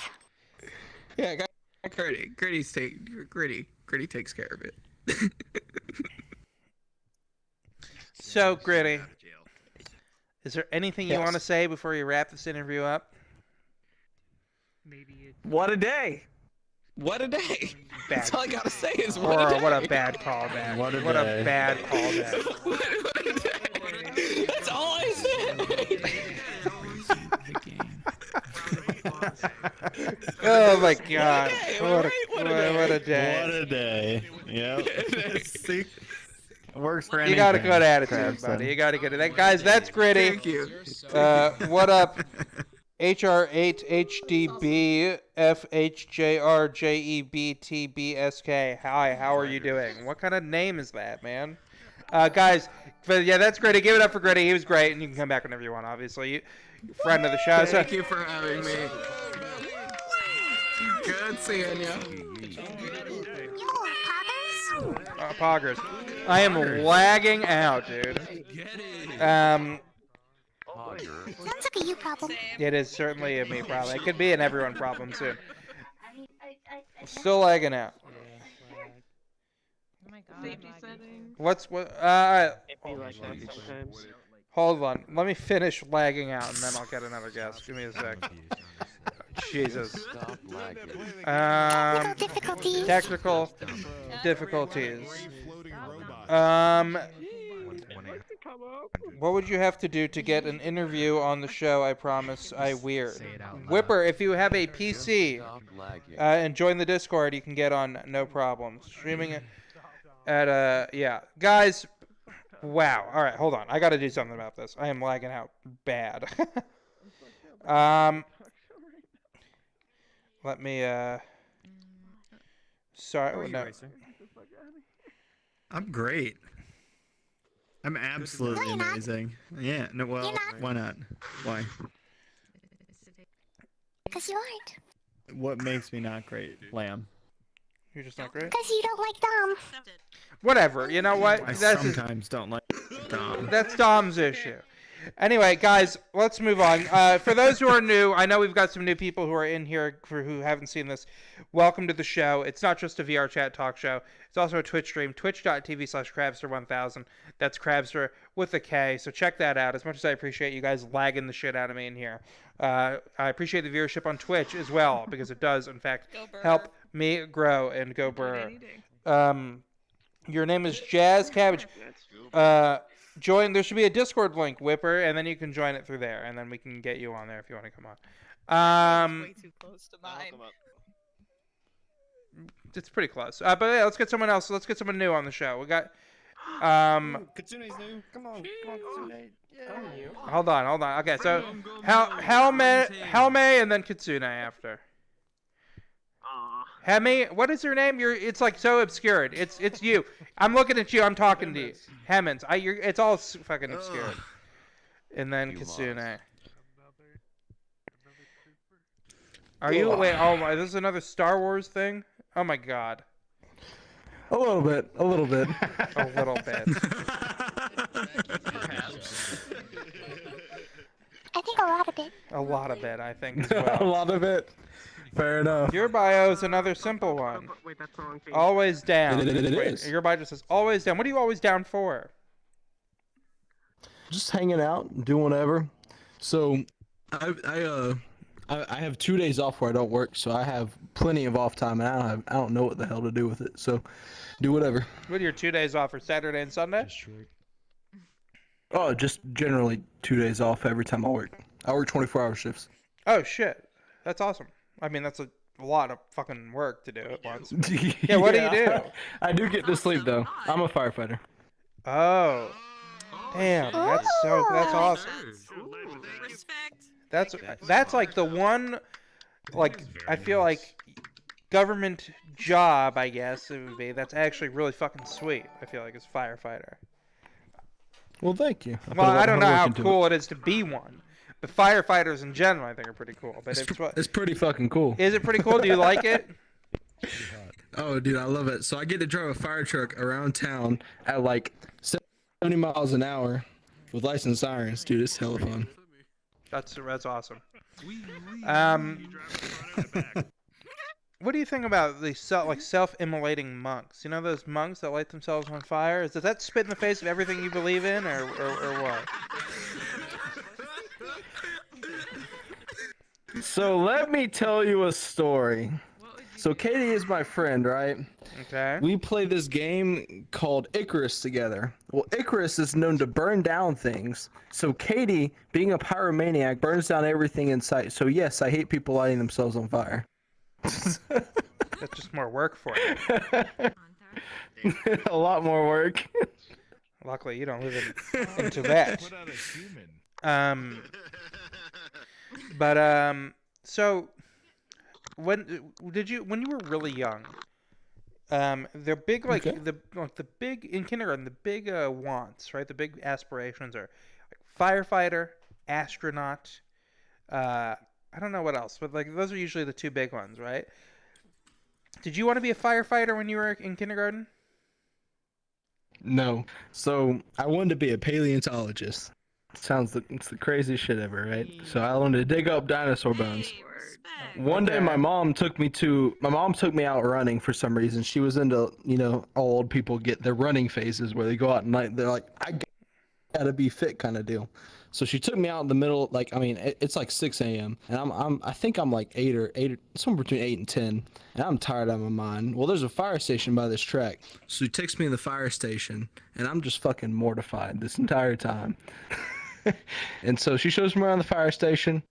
Yeah, I got Gritty. Gritty takes care of it. So, Gritty, is there anything you want to say before you wrap this interview up? What a day! What a day! That's all I gotta say is what a day. What a bad callback. What a bad callback. What a day. That's all I said. Oh my god! What a day! What a day! Yep. See? Works for anything. You got a good attitude, buddy. You got to get it. Guys, that's Gritty. Thank you. What up? HR8HDB FHJRJEBTBSK. Hi, how are you doing? What kind of name is that, man? Guys, but yeah, that's Gritty. Give it up for Gritty. He was great, and you can come back whenever you want, obviously. Friend of the show. Thank you for having me. Good seeing you. Poggers. I am lagging out, dude. Sounds like a you problem. It is certainly a me problem. It could be an everyone problem soon. Still lagging out. Oh my god. Safety settings. What? Hold on. Let me finish lagging out, and then I'll get another guess. Give me a sec. Jesus. Technical difficulties. What would you have to do to get an interview on the show? I promise I weird. Whipper, if you have a PC and join the Discord, you can get on no problem. Streaming it at yeah. Guys, wow. All right, hold on. I got to do something about this. I am lagging out bad. Let me sorry, no. I'm great. I'm absolutely amazing. Yeah, no, well, why not? Why? Because you aren't. What makes me not great, Lamb? You're just not great? Because you don't like Dom. Whatever, you know what? I sometimes don't like Dom. That's Dom's issue. Anyway, guys, let's move on. For those who are new, I know we've got some new people who are in here who haven't seen this. Welcome to the show. It's not just a VR chat talk show. It's also a Twitch stream, twitch.tv/Krabster1000. That's Krabster with a K, so check that out. As much as I appreciate you guys lagging the shit out of me in here, I appreciate the viewership on Twitch as well, because it does, in fact, help me grow and go burr. Your name is Jazz Cabbage. Join. There should be a Discord link, Whipper, and then you can join it through there, and then we can get you on there if you want to come on. Way too close to mine. It's pretty close. But yeah, let's get someone else. Let's get someone new on the show. We got. Katsune's new. Come on, Katsune. Yeah. Hold on. Okay, so Helme, and then Kitsune after. Hemi, what is your name? It's like so obscured. It's you. I'm looking at you. I'm talking to you. Hemmons. It's all fucking obscured. And then Kitsune. Are you? Wait. Oh my. This is another Star Wars thing. Oh my god. A little bit. A little bit. I think a lot of it. A lot of it, I think, as well. A lot of it. Fair enough. Your bio is another simple one. Wait, that's the wrong thing. Always down. It is. Your bio just says always down. What are you always down for? Just hanging out, doing whatever. So, I have 2 days off where I don't work, so I have plenty of off time, and I don't know what the hell to do with it. So, do whatever. What are your 2 days off for Saturday and Sunday? Oh, just generally 2 days off every time I work. I work 24-hour shifts. Oh shit, that's awesome. I mean, that's a lot of fucking work to do at once. Yeah, what do you do? I do get to sleep though. I'm a firefighter. Oh, damn, that's awesome. That's like the one, like I feel like government job, I guess it would be. That's actually really fucking sweet. I feel like as a firefighter. Well, thank you. Well, I don't know how cool it is to be one. But firefighters in general, I think, are pretty cool. But it's pretty fucking cool. Is it pretty cool? Do you like it? Oh, dude, I love it. So I get to drive a fire truck around town at like 70 miles an hour with licensed sirens. Dude, it's hella fun. That's awesome. What do you think about the self-immolating monks? You know those monks that light themselves on fire? Does that spit in the face of everything you believe in, or what? So let me tell you a story. So Katie is my friend, right? Okay. We play this game called Icarus together. Well, Icarus is known to burn down things. So Katie, being a pyromaniac, burns down everything in sight. So yes, I hate people lighting themselves on fire. That's just more work for you. A lot more work. Luckily, you don't live in Tibet. But so when you were really young, the big the big in kindergarten, the big wants, right? The big aspirations are like firefighter, astronaut. I don't know what else, but like those are usually the two big ones, right? Did you want to be a firefighter when you were in kindergarten? No. So I wanted to be a paleontologist. It's the craziest shit ever, right? So I wanted to dig up dinosaur bones. One day my mom took me out running for some reason. She was into, old people get their running phases where they go out and they're like, I gotta be fit kind of deal. So she took me out in the middle, it's like 6 a.m. and I think I'm like 8 or somewhere between 8 and 10, and I'm tired out of my mind. Well, there's a fire station by this track, so she takes me to the fire station, and I'm just fucking mortified this entire time. And so she shows me around the fire station,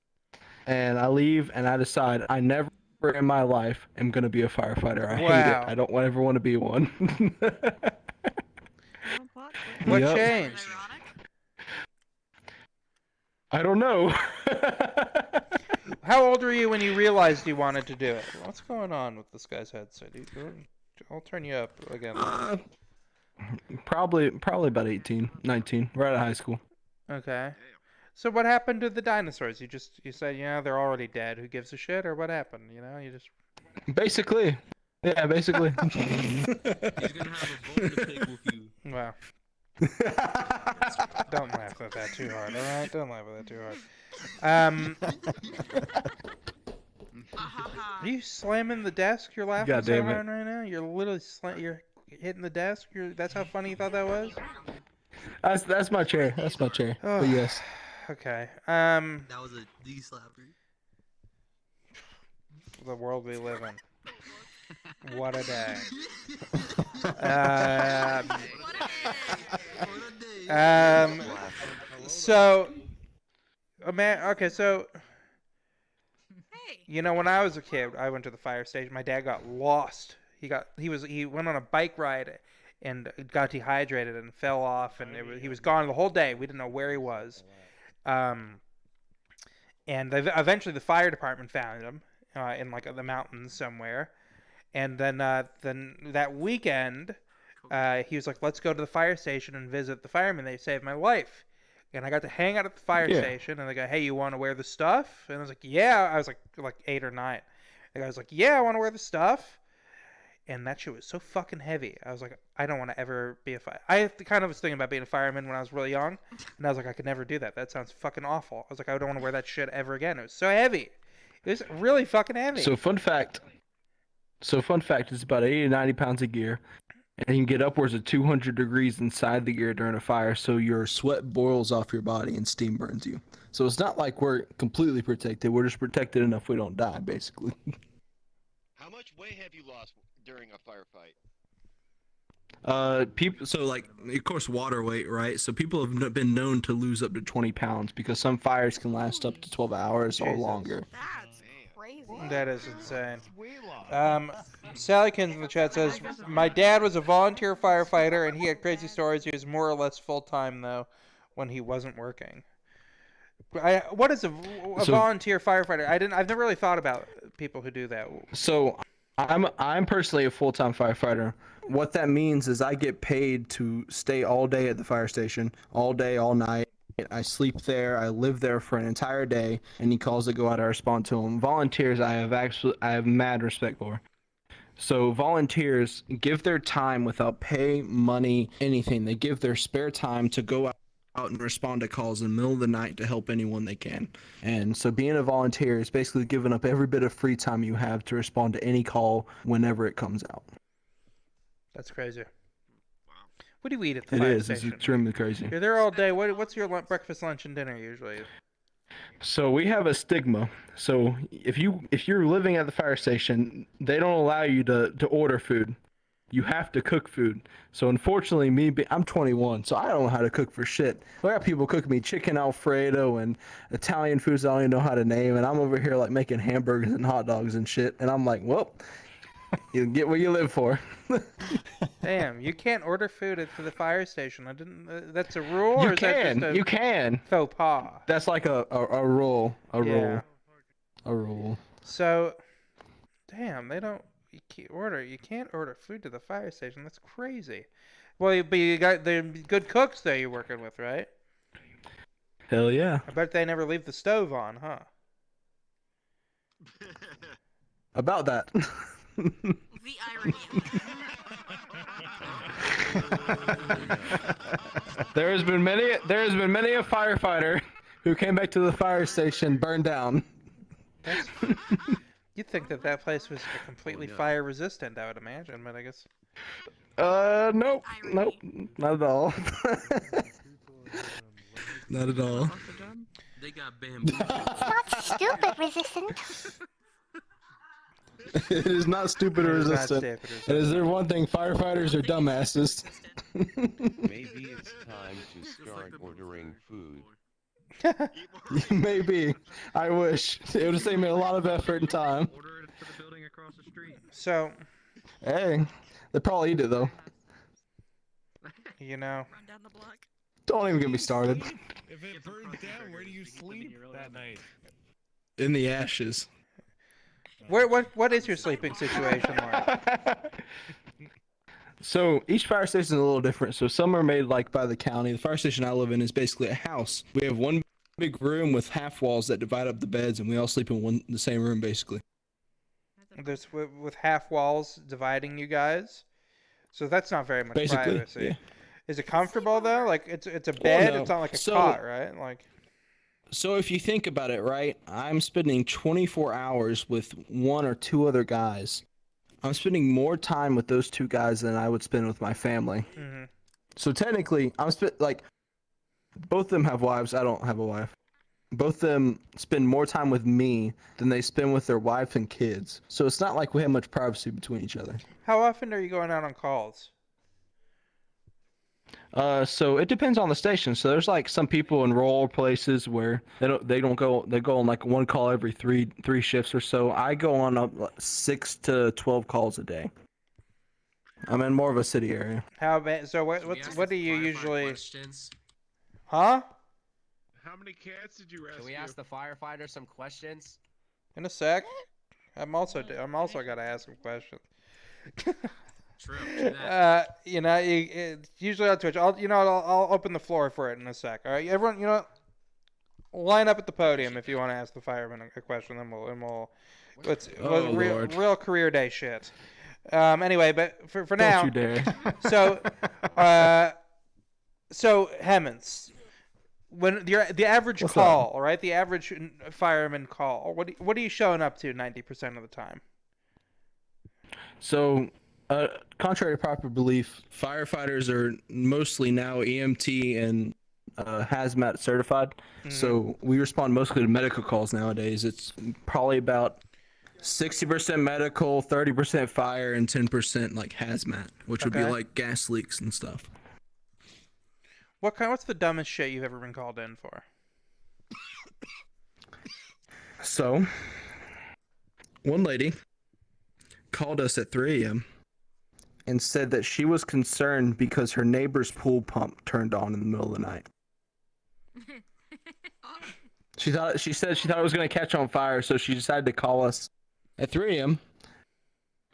and I leave, and I decide I never in my life am gonna be a firefighter. I hate it. I don't ever want to be one. What changed? I don't know. How old were you when you realized you wanted to do it? What's going on with this guy's headset? I'll turn you up again. Probably about 18, 19, right out of high school. Okay. So what happened to the dinosaurs? You said, they're already dead. Who gives a shit? Or what happened? You just... Basically. Yeah, basically. He's gonna have a bone to pick with you. Wow. Don't laugh at that too hard, alright? Don't laugh at that too hard. Are you slamming the desk? You're laughing so hard right now? You're literally you're hitting the desk? That's how funny you thought that was? That's my chair. That's my chair. Oh, but yes. Okay. That was a D-slapper. The world we live in. What a day. So, okay, so, when I was a kid, I went to the fire station. My dad got lost. He went on a bike ride and got dehydrated and fell off, and he was gone the whole day. We didn't know where he was. And eventually the fire department found him in like the mountains somewhere. And then that weekend, he was like, let's go to the fire station and visit the firemen. They saved my life. And I got to hang out at the fire station, and they go, hey, you want to wear the stuff? And I was like, yeah. I was like 8 or 9. The guy was like, yeah, I want to wear the stuff. And that shit was so fucking heavy. I was like, I don't want to ever be a fire. I kind of was thinking about being a fireman when I was really young. And I was like, I could never do that. That sounds fucking awful. I was like, I don't want to wear that shit ever again. It was so heavy. It was really fucking heavy. So fun fact, it's about 80 to 90 pounds of gear, and you can get upwards of 200 degrees inside the gear during a fire, so your sweat boils off your body and steam burns you. So it's not like we're completely protected. We're just protected enough we don't die, basically. How much weight have you lost during a firefight? People. So of course, water weight, right? So people have been known to lose up to 20 pounds because some fires can last up to 12 hours or longer. That's crazy. That is insane. Sallykins in the chat says, my dad was a volunteer firefighter and he had crazy stories. He was more or less full-time, though, when he wasn't working. What is a volunteer firefighter? I've never really thought about people who do that. So I'm personally a full-time firefighter. What that means is I get paid to stay all day at the fire station, all day, all night. I sleep there. I live there for an entire day. Any calls that go out, I respond to them. Volunteers, I have mad respect for. So volunteers give their time without pay, money, anything. They give their spare time to go out and respond to calls in the middle of the night to help anyone they can. And so being a volunteer is basically giving up every bit of free time you have to respond to any call whenever it comes out. That's crazy. What do you eat at the fire station? It's extremely crazy. You're there all day. What's your breakfast, lunch, and dinner usually? So we have a stigma. So if you're living at the fire station, they don't allow you to order food. You have to cook food. So unfortunately, I'm 21, so I don't know how to cook for shit. I got people cooking me chicken Alfredo and Italian foods I don't even know how to name, and I'm over here like making hamburgers and hot dogs and shit. And I'm like, well, You get what you live for. Damn, you can't order food at the fire station. I didn't. That's a rule, or You is that can. just a You can. faux pas? That's like a rule. A Yeah. rule. A rule. So, damn, they don't. You can't order food to the fire station. That's crazy. Well, but you got the good cooks there you're working with, right? Hell yeah. I bet they never leave the stove on, huh? About that. The irony. There has been many a firefighter who came back to the fire station burned down. You'd think that place was completely fire resistant, I would imagine, but I guess. Nope, not at all. Not at all. They got bamboo. It's not stupid resistant. It is not stupid or It is not resistant. stupid or And is there one thing, firefighters are dumbasses. Maybe it's time to start ordering food. Maybe. I wish. It would save me a lot of effort and time. Order it to the building across the street. So, Hey, they probably eat it though. you know. Run down the block. Don't even get me started. If it burns down, where do you sleep that night? In the ashes. What is your sleeping situation like? So each fire station is a little different. So some are made like by the county. The fire station I live in is basically a house. We have one big room with half walls that divide up the beds, and we all sleep in the same room basically. There's with half walls dividing you guys, so that's not very much Basically, privacy. yeah. Is it comfortable though? Like it's a bed. no. It's not like a So- cot, right? Like So if you think about it, right, I'm spending 24 hours with one or two other guys. I'm spending more time with those two guys than I would spend with my family. Mhm. So technically, both of them have wives. I don't have a wife. Both of them spend more time with me than they spend with their wife and kids. So it's not like we have much privacy between each other. how often are you going out on calls? So it depends on the station. So there's like some people in rural places where they go on like one call every three shifts or so. I go on 6 to 12 calls a day. I'm in more of a city area. How bad? So what do you usually? Questions? Huh? How many cats did you rescue? Can we ask the firefighter some questions? In a sec. I'm also gotta ask some questions. True. You know, it's usually on Twitch. I'll open the floor for it in a sec. All right, everyone, line up at the podium if you want to ask the fireman a question. Then we'll real career day shit. Anyway, but for now, Don't you dare. so Hemmons, when the average What's call, all right, the average fireman call, what are you showing up to 90% of the time? So, contrary to popular belief, firefighters are mostly now EMT and hazmat certified. Mm-hmm. So we respond mostly to medical calls nowadays. It's probably about 60% medical, 30% fire, and 10% like hazmat, which would be Okay. like gas leaks and stuff. What's the dumbest shit you've ever been called in for? So, one lady called us at 3 a.m. and said that she was concerned because her neighbor's pool pump turned on in the middle of the night. She said she thought it was going to catch on fire, so she decided to call us at 3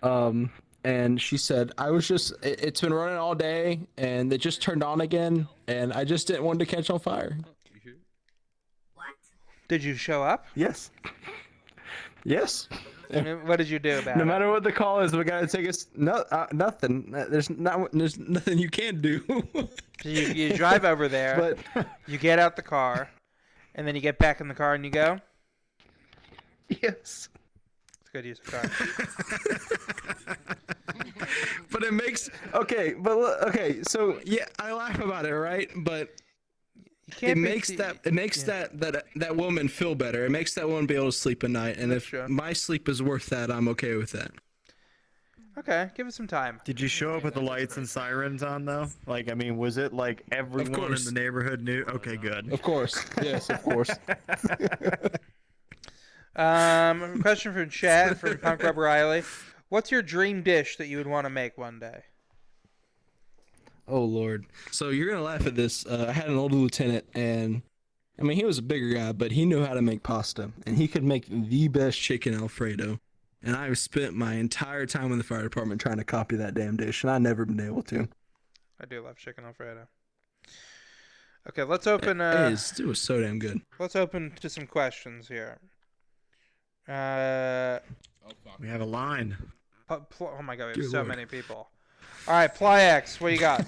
a.m. And she said, it's been running all day and it just turned on again and I just didn't want it to catch on fire. Did you show up? Yes. Yes. And what did you do about No it? matter what the call is, we gotta take us. Nothing. There's nothing you can do. So you drive over there, But you get out the car, and then you get back in the car and you go? yes. It's good use of car. But it makes So yeah, I laugh about it, right? But it makes that woman feel better. It makes that woman be able to sleep at night. And if my sleep is worth that, I'm okay with that. Okay, give it some time. Did you show up with the lights and sirens on though? Like, I mean, was it like everyone in course. the neighborhood knew? Okay, good. Of course. Yes, of course. Question from chat from Punk Rubber Riley. What's your dream dish that you would want to make one day? Oh Lord. So you're gonna laugh at this. I had an older lieutenant, and I mean he was a bigger guy, but he knew how to make pasta, and he could make the best chicken Alfredo. And I've spent my entire time in the fire department trying to copy that damn dish, and I've never been able to. I do love chicken Alfredo. Okay, let's open. It was so damn good. Let's open to some questions here. We have a line. Oh my god, we have Dear so Lord. many people. All right, Plyax, what you got?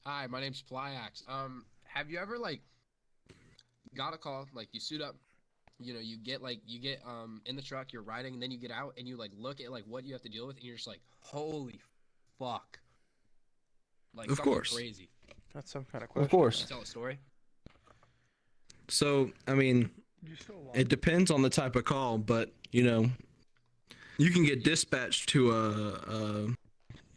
Hi, my name's Plyax. Have you ever like got a call, like you suit up, you know, you get in the truck, you're riding, and then you get out and you like look at like what you have to deal with, and you're just like, holy fuck. Like Of something course. crazy. That's some kind of question. Of course. Can you tell a story? So, I mean, it depends on the type of call, but, you know, you can get dispatched to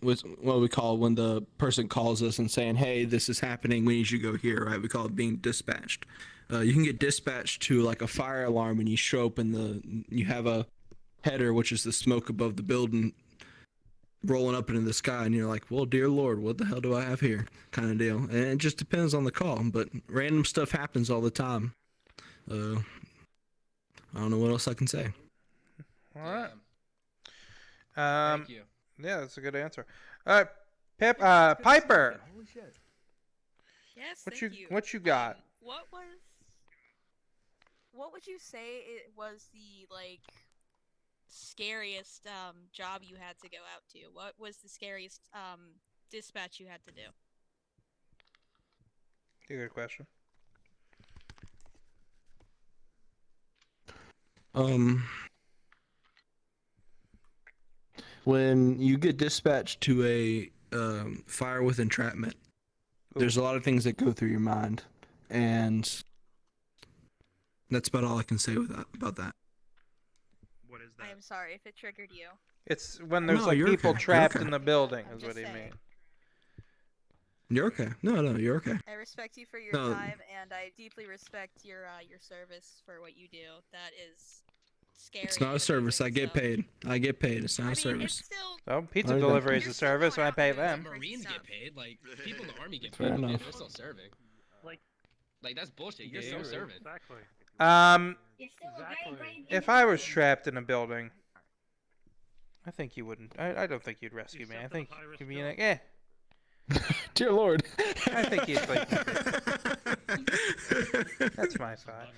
with what we call when the person calls us and saying, hey, this is happening, we need you to go here, right? We call it being dispatched. You can get dispatched to like a fire alarm and you show up and you have a header, which is the smoke above the building rolling up into the sky, and you're like, well, dear Lord, what the hell do I have here? Kind of deal. And it just depends on the call, but random stuff happens all the time. I don't know what else I can say. All right. Thank you. Yeah, that's a good answer. All right, Piper. Holy shit. Yes, What you got? What would you say it was the like scariest job you had to go out to? What was the scariest dispatch you had to do? Good question. When you get dispatched to a fire with entrapment, there's a lot of things that go through your mind, and that's about all I can say about that. What is I am sorry if it triggered you. It's when there's No, like you're people okay. You're trapped okay. in the building, I'm is what just he saying. mean. You're okay. No, you're okay. I respect you for your No. time, and I deeply respect your service for what you do. That is scary. It's not a and service. I amazing, get so- paid. I get paid. It's not I a mean, service. it's still So pizza I don't- delivery is a You're still service, and going I out pay there them. and Marines stuff. get paid. Like people in the army get Fair paid. enough. They're still serving. Like that's bullshit. You're still serving. Exactly. If I was trapped in a building, I think you wouldn't. I don't think you'd rescue me. I think you'd be like, eh. Dear Lord. I think you'd like. That's my thought.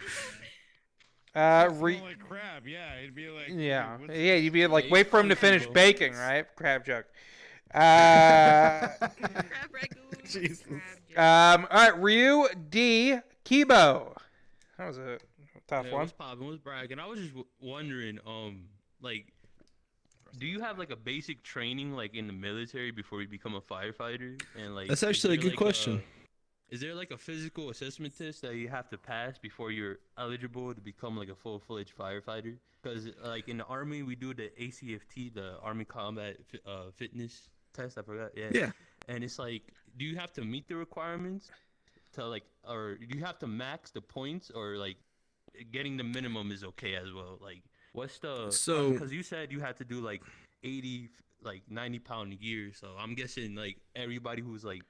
Like crab, yeah, it'd be like. Yeah, what's yeah, you'd be like, wait for him to finish baking, right? Crab joke. Jesus. All right, Ryu D Kibo. That was a tough one. What's poppin'? What's bragging? I was just wondering, like, do you have like a basic training like in the military before you become a firefighter? And like, That's is actually a there, good like, question. Is there like a physical assessment test that you have to pass before you're eligible to become like a full-fledged firefighter? Because like in the army, we do the ACFT, the Army Combat Fitness Test. I forgot. Yeah. Yeah. And it's like, do you have to meet the requirements to like, or do you have to max the points, or like getting the minimum is okay as well? Like, what's the because you said you had to do like 80, like 90-pound gear, so I'm guessing like everybody who's like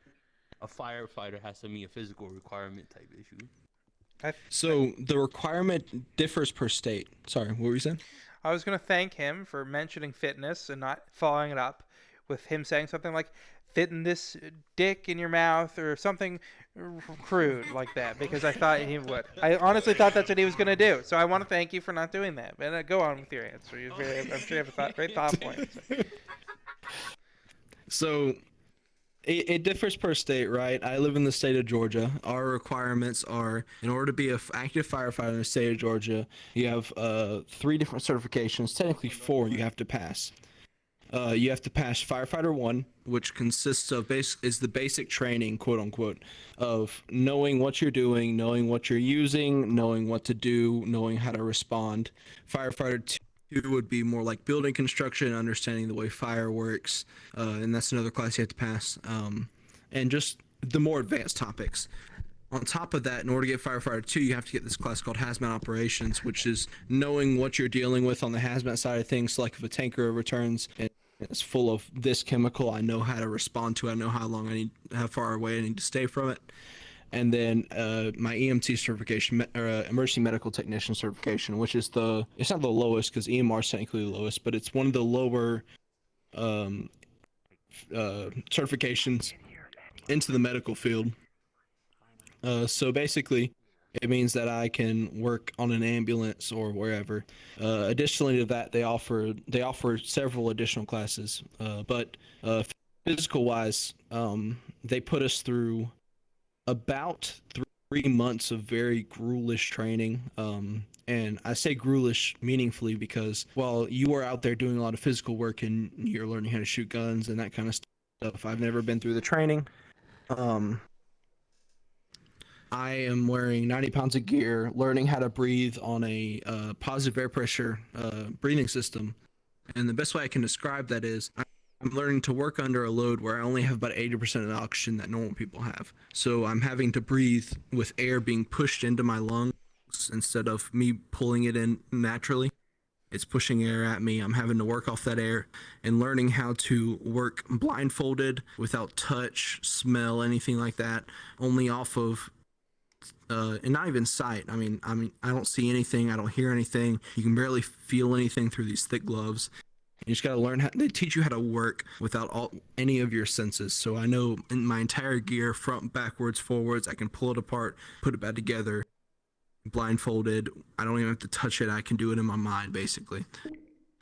a firefighter has to meet a physical requirement type issue. So the requirement differs per state. Sorry, what were you saying? I was gonna thank him for mentioning fitness and not following it up with him saying something like fitting this dick in your mouth or something crude like that, because I thought he would. I honestly thought that's what he was gonna do. So I want to thank you for not doing that. And go on with your answer. I'm sure you have a great thought point. So it differs per state, right? I live in the state of Georgia. Our requirements are, in order to be an active firefighter in the state of Georgia, you have 3 different certifications, technically 4 you have to pass. You have to pass Firefighter 1, which consists of is the basic training, quote unquote, of knowing what you're doing, knowing what you're using, knowing what to do, knowing how to respond. Firefighter 2 would be more like building construction, understanding the way fire works, and that's another class you have to pass, and just the more advanced topics. on top of that, in order to get Firefighter 2, you have to get this class called Hazmat Operations, which is knowing what you're dealing with on the hazmat side of things. Like if a tanker returns and it's full of this chemical, I know how to respond to it. I know how far away I need to stay from it. And then my EMT certification, or emergency medical technician certification, which is it's not the lowest because EMR is technically the lowest, but it's one of the lower certifications into the medical field. So basically, it means that I can work on an ambulance or wherever. Additionally to that, they offer several additional classes. But physical wise, they put us through about 3 months of very ghoulish training. And I say ghoulish meaningfully because while you are out there doing a lot of physical work and you're learning how to shoot guns and that kind of stuff, I've never been through the training. I am wearing 90 pounds of gear, learning how to breathe on a positive air pressure breathing system. And the best way I can describe that is I'm learning to work under a load where I only have about 80% of the oxygen that normal people have. So I'm having to breathe with air being pushed into my lungs instead of me pulling it in naturally. It's pushing air at me. I'm having to work off that air and learning how to work blindfolded without touch, smell, anything like that, only off of and not even sight. I mean, I don't see anything. I don't hear anything. You can barely feel anything through these thick gloves. You just got to learn how. They teach you how to work without any of your senses. So I know in my entire gear, front, backwards, forwards, I can pull it apart, put it back together, blindfolded. I don't even have to touch it. I can do it in my mind, basically.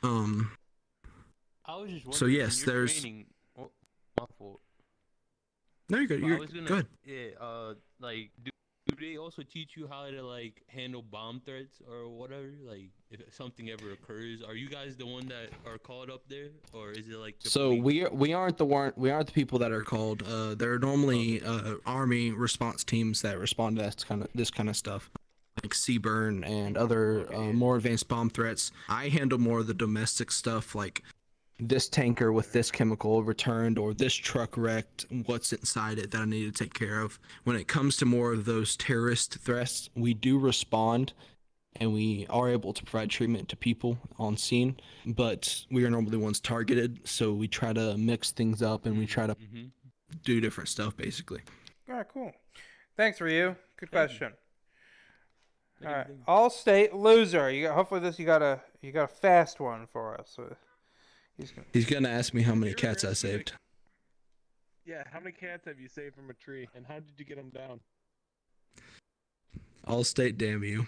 I was just wondering, so yes, there's. Training, oh, my fault. No, you're good. You're good. Yeah. Like, do they also teach you how to like handle bomb threats or whatever? Like, if something ever occurs, are you guys the one that are called up there, or is it like? So we aren't the people that are called. There are normally Army response teams that respond to this kind of stuff, like Seaburn and other more advanced bomb threats. I handle more of the domestic stuff, like this tanker with this chemical returned or this truck wrecked, what's inside it that I need to take care of. When it comes to more of those terrorist threats, we do respond and we are able to provide treatment to people on scene, but we are normally the ones targeted, so we try to mix things up and we try to do different stuff, basically. All right, cool. Thanks, Ryu. Good question. All right, all-state loser. Hopefully you got a fast one for us. He's gonna ask me how many cats I saved. Yeah, how many cats have you saved from a tree, and how did you get them down? All state, damn you.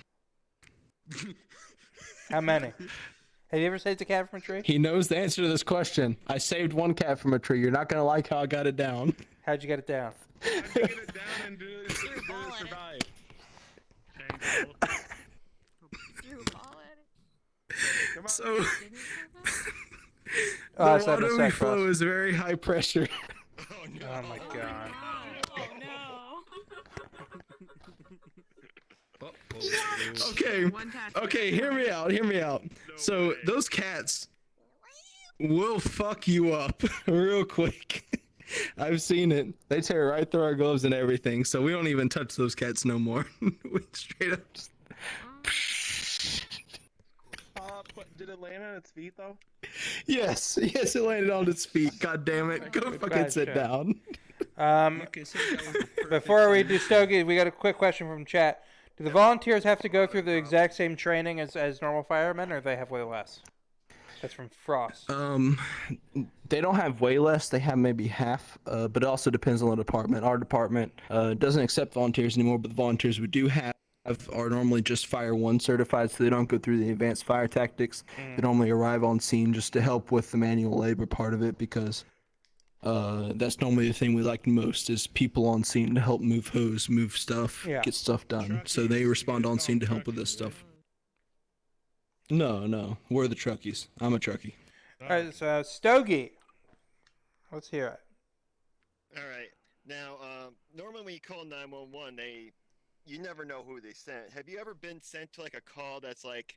How many? Have you ever saved a cat from a tree? He knows the answer to this question. I saved one cat from a tree. You're not gonna like how I got it down. How'd you get it down? How'd you get it down and do it survive? So the water we flow is very high pressure. Oh my god. Okay, hear me out. So those cats will fuck you up real quick. I've seen it. They tear right through our gloves and everything, so we don't even touch those cats no more. We straight up just... Did it land on its feet though? Yes, it landed on its feet. God damn it. Go fucking sit down. Before we do Stogie, we got a quick question from chat. Do the volunteers have to go through the exact same training as normal firemen, or do they have way less? That's from Frost. They don't have way less. They have maybe half, but it also depends on the department. Our department doesn't accept volunteers anymore, but the volunteers we do have are normally just Fire 1 certified, so they don't go through the advanced fire tactics. They normally arrive on scene just to help with the manual labor part of it, because that's normally the thing we like most is people on scene to help move hose, move stuff, get stuff done. So they respond on scene to help with this stuff. No, we're the truckies. I'm a truckie. All right, so Stogie, let's hear it. All right. Now, normally when you call 911, you never know who they sent. Have you ever been sent to like a call that's like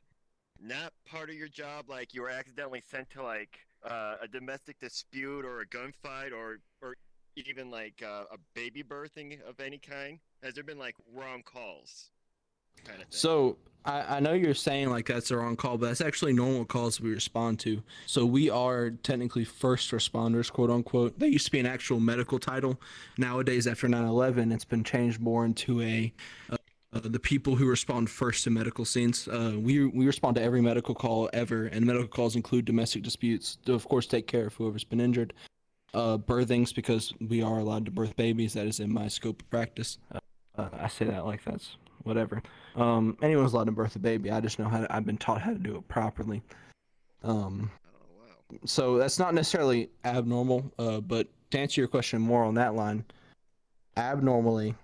not part of your job, like you were accidentally sent to like a domestic dispute or a gunfight, or even like a baby birthing of any kind? Has there been like wrong calls, kind of thing? So I know you're saying like that's the wrong call, but that's actually normal calls we respond to. So we are technically first responders, quote unquote. That used to be an actual medical title. Nowadays, after 9/11, it's been changed more into the people who respond first to medical scenes. We respond to every medical call ever, and medical calls include domestic disputes. To, of course, take care of whoever's been injured. Birthings, because we are allowed to birth babies. That is in my scope of practice. I say that like that's whatever. Anyone's allowed to birth a baby. I just know I've been taught how to do it properly. So that's not necessarily abnormal. But to answer your question more on that line, abnormally,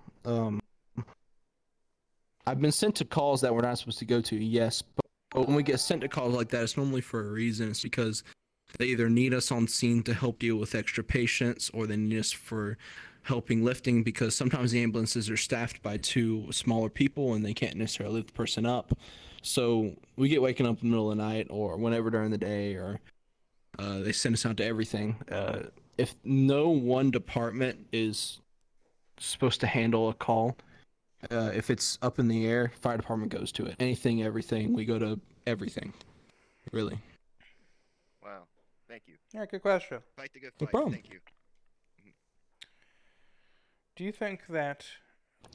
I've been sent to calls that we're not supposed to go to. Yes, but when we get sent to calls like that, it's normally for a reason. It's because they either need us on scene to help deal with extra patients, or they need us for helping lifting, because sometimes the ambulances are staffed by 2 smaller people and they can't necessarily lift the person up. So we get waken up in the middle of the night or whenever during the day, or they send us out to everything. If no one department is supposed to handle a call, if it's up in the air, fire department goes to it. Anything, everything, we go to everything. Really. Wow. Thank you. Yeah, good question. Fight the good No fight. problem. Thank you. Do you think that?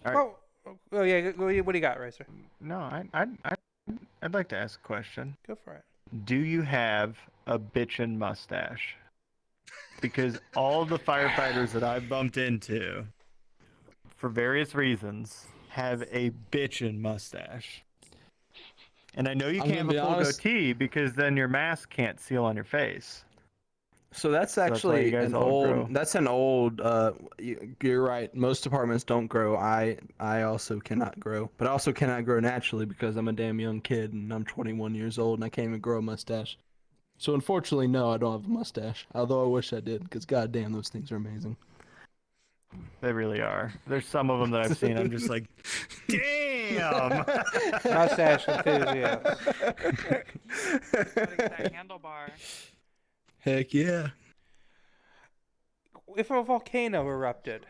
All right. Oh yeah. What do you got, Racer? No, I'd like to ask a question. Go for it. Do you have a bitchin' mustache? Because all the firefighters that I've bumped into, for various reasons, have a bitchin' mustache. And I know you I'm can't have gonna a be full honest. goatee because then your mask can't seal on your face. So that's So that's why actually you guys an all grow. old. That's an old. You're right. Most departments don't grow. I also cannot grow, but I also cannot grow naturally because I'm a damn young kid and I'm 21 years old and I can't even grow a mustache. So unfortunately, no, I don't have a mustache. Although I wish I did, because goddamn, those things are amazing. They really are. There's some of them that I've seen. I'm just like, damn. Mustache enthusiast. Gotta get that handlebar. Heck yeah. If a volcano erupted,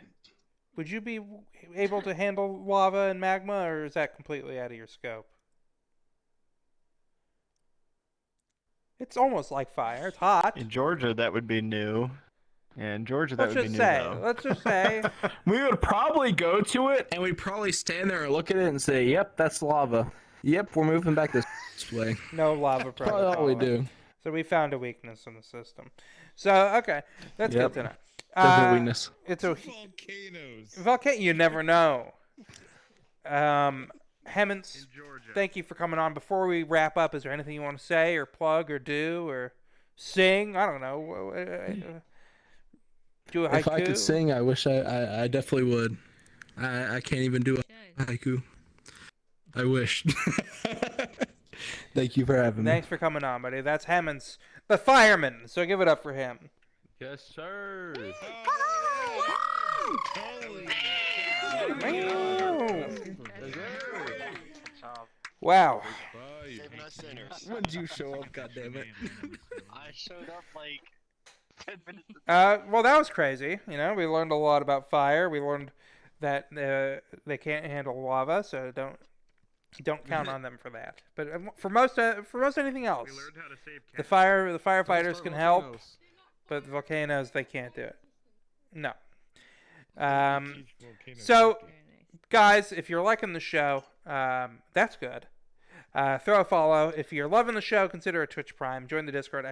would you be able to handle lava and magma, or is that completely out of your scope? It's almost like fire. It's hot. In Georgia, that would be new. Yeah, in Georgia, that Let's would be just new, say. though. Let's just say. We would probably go to it and we'd probably stand there and look at it and say, "Yep, that's lava. Yep, we're moving back this way." No lava protocol. Probably all we do. So we found a weakness in the system. So okay, that's Yep. good to know. Definite weakness. It's a Volcanoes. volcano. You never know. Hemmons, thank you for coming on. Before we wrap up, is there anything you want to say or plug or do or sing? I don't know. Do a haiku. If I could sing, I wish I definitely would. I can't even do a haiku. I wish. Thank you for having me. Thanks for coming on, buddy. That's Hemmons, the fireman. So give it up for him. Yes, sir. Wow. Saving us sinners. When did you show up? God damn it. I showed up like 10 minutes ago. Well, that was crazy. You know, we learned a lot about fire. We learned that they can't handle lava, so don't count on them for that. But for most anything else, We learned how to save the cats. firefighters can help, but the volcanoes they can't do it. No. So, guys, if you're liking the show, that's good. Throw a follow. If you're loving the show, consider a Twitch Prime. Join the Discord,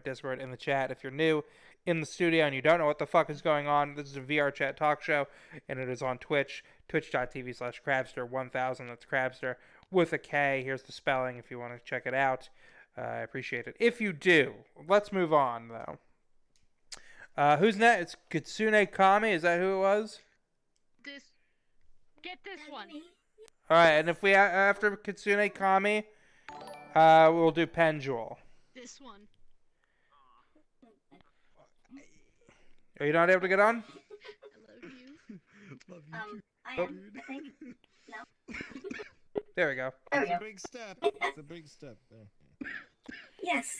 !Discord in the chat. If you're new in the studio and you don't know what the fuck is going on, this is a VR chat talk show, and it is on Twitch, twitch.tv/Krabster1000. That's Krabster with a K. Here's the spelling if you want to check it out. I appreciate it. If you do, let's move on, though. Who's next? It's Kitsune Kami. Is that who it was? Get this one. All right, and if we after Kitsune Kami, we'll do Pendule. This one. Are you not able to get on? Love you. I Oh. am. I think. No. There we go. There we It's a go. big step. It's a big step there. Yes.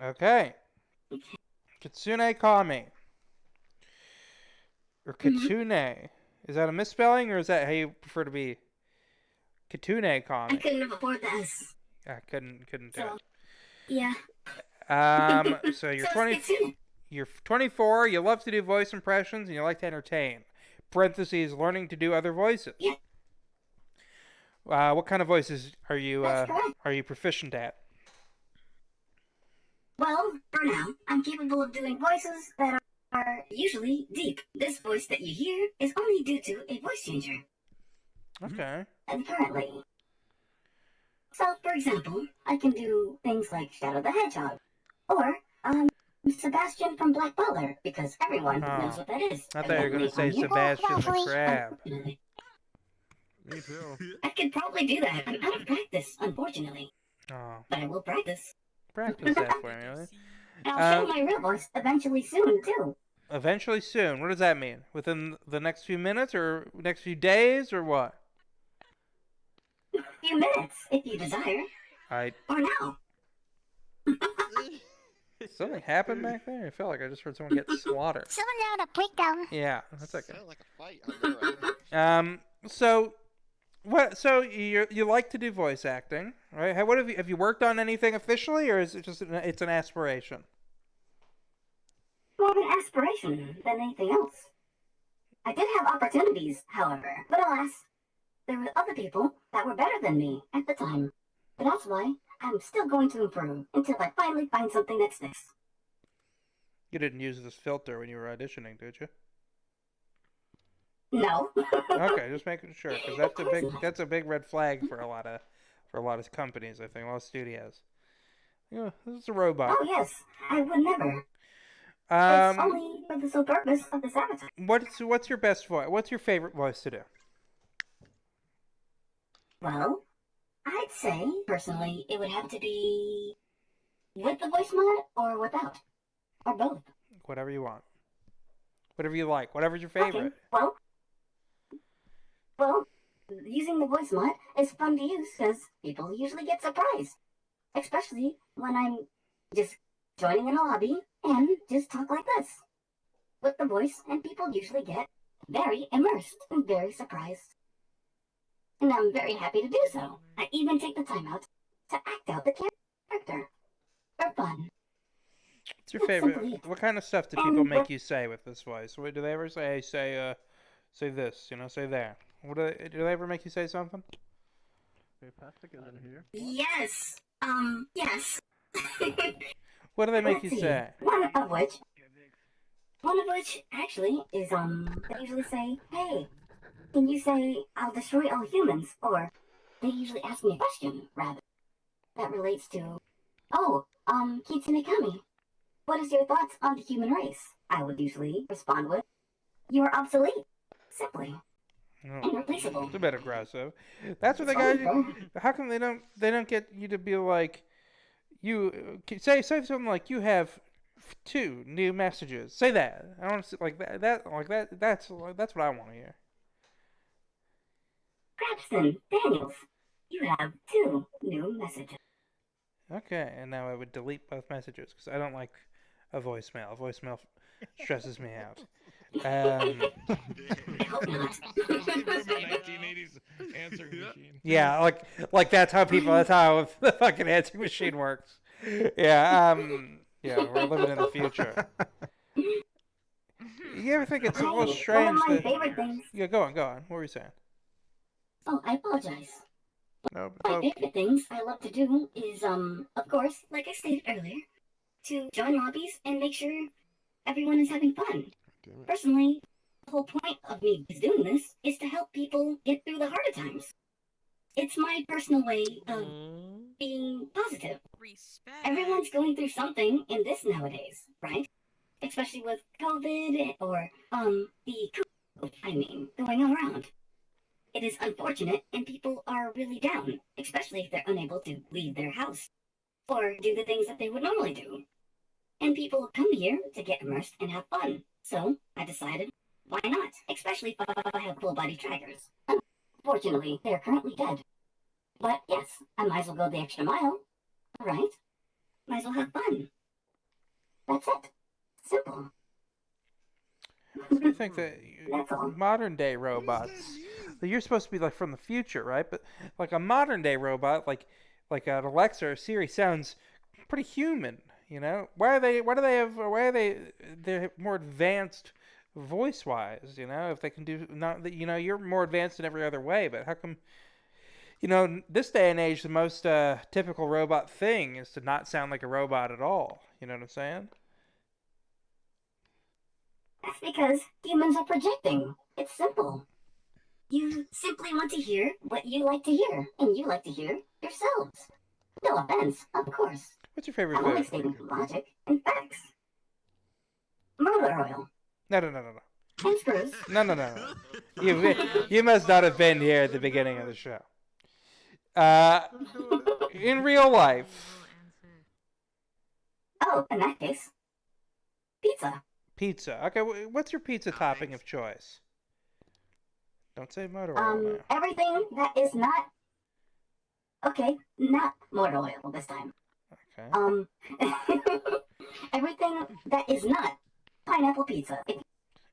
Okay. Kitsune Kami. Or Kitsune. Is that a misspelling, or is that how you prefer to be? Kitsune comic. I couldn't have afforded the S. I couldn't do So, it. yeah. So you're So 20. it's Kitsune. You're 24. You love to do voice impressions, and you like to entertain. Parentheses, learning to do other voices. Yeah. What kind of voices are you That's correct. are you proficient at? Well, for now, I'm capable of doing voices that are usually deep. This voice that you hear is only due to a voice changer. Okay. And currently. So, for example, I can do things like Shadow the Hedgehog, or Sebastian from Black Butler, because everyone knows what that is. I thought you were going to say Sebastian the Crab. Me too. I could probably do that. I'm out of practice, unfortunately. Oh. But I will practice. Practice that for me, really. And I'll show my real voice eventually soon, too. Eventually soon. What does that mean? Within the next few minutes, or next few days, or what? A few minutes, if you desire. Or now. Something happened back there? I felt like I just heard someone get slaughtered. Someone had a breakdown. Yeah, that's okay. Sounded like a fight on their end. So, what? So you like to do voice acting, right? What have you worked on anything officially, or is it just it's an aspiration? More of an aspiration than anything else. I did have opportunities, however, but alas, there were other people that were better than me at the time. But that's why I'm still going to improve until I finally find something that sticks. You didn't use this filter when you were auditioning, did you? No. Okay, just making sure, because that's a big red flag for a lot of companies. I think a lot of studios. Yeah, this is a robot. Oh yes, I would never. It's only for the sole purpose of this avatar. What's your best voice? What's your favorite voice to do? Well, I'd say, personally, it would have to be with the voice mod or without. Or both. Whatever you want. Whatever you like. Whatever's your favorite. Okay, well, using the voice mod is fun to use because people usually get surprised. Especially when I'm just joining in a lobby and just talk like this. With the voice, and people usually get very immersed and very surprised. And I'm very happy to do so. I even take the time out to act out the character. For fun. What's your favorite? What kind of stuff do people make you say with this voice? What, do they ever say, say this, say that? Do they ever make you say something? Fantastic is in here. Yes. Yes. What do they make you say? One of which actually is, they usually say, hey, can you say, I'll destroy all humans? Or they usually ask me a question, rather, that relates to, Kitsune Kami, what is your thoughts on the human race? I would usually respond with, you are obsolete. Simply. Irreplaceable. It's a bit aggressive. That's what they got. How come they don't get you to be like, you say something like, you have 2 new messages. Say that. I want to see like that. That's what I want to hear. Krabston Daniels, you have 2 new messages. Okay, and now I would delete both messages because I don't like a voicemail. A voicemail stresses me out. Yeah, like that's how the fucking answering machine works. Yeah, we're living in the future. You ever think it's a little strange One of my favorite things. Yeah, go on. What were you saying? Oh, I apologize. No, my favorite things I love to do is, of course, like I stated earlier, to join lobbies and make sure everyone is having fun. Personally, the whole point of me doing this is to help people get through the harder times. It's my personal way of being positive. Respect. Everyone's going through something in this nowadays, right? Especially with COVID or, going around. It is unfortunate, and people are really down, especially if they're unable to leave their house or do the things that they would normally do. And people come here to get immersed and have fun. So I decided, why not? Especially if I have full-body trackers. Unfortunately, they're currently dead. But yes, I might as well go the extra mile, right? Might as well have fun. That's it. Simple. That's do you think that modern day robots? You're supposed to be like from the future, right? But like a modern day robot, like an Alexa or Siri, sounds pretty human. You know, why are they? Why do they have? Why are they? They're more advanced voice wise. You know, if they can do not that. You know, you're more advanced in every other way, but how come? You know, this day and age, the most typical robot thing is to not sound like a robot at all. You know what I'm saying? That's because humans are projecting. It's simple. You simply want to hear what you like to hear, and you like to hear yourselves. No offense, of course. What's your favorite I'm only food? stating logic and facts. Motor oil. No. And screws. No. You must not have been here at the beginning of the show. In real life. Oh, in that case, pizza. Pizza. Okay, what's your pizza topping of choice? Don't say motor oil now. Everything that is not... Okay, not motor oil this time. Okay. Everything that is not pineapple pizza.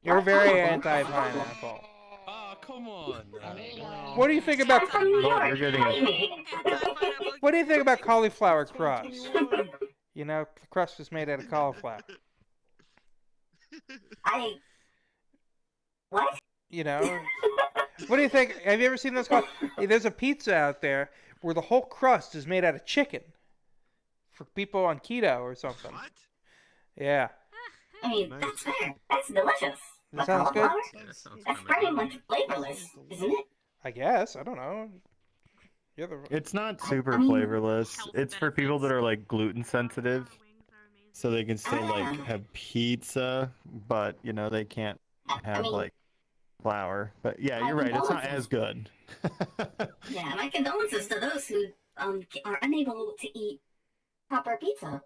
You're very anti-pineapple. Oh, come on. What do you think about... You're getting What do you think about cauliflower crust? You know, the crust is made out of cauliflower. What? You know? What do you think? Have you ever seen those? There's a pizza out there where the whole crust is made out of chicken. For people on keto or something. What? Yeah. I mean, that's fair. That's delicious. That sounds good. That's pretty much flavorless, isn't it? I guess. I don't know. It's not super flavorless. It's for people that are like gluten sensitive, so they can still like have pizza, but you know they can't have like flour. But yeah, you're right. It's not as good. Yeah, my condolences to those who are unable to eat proper pizza.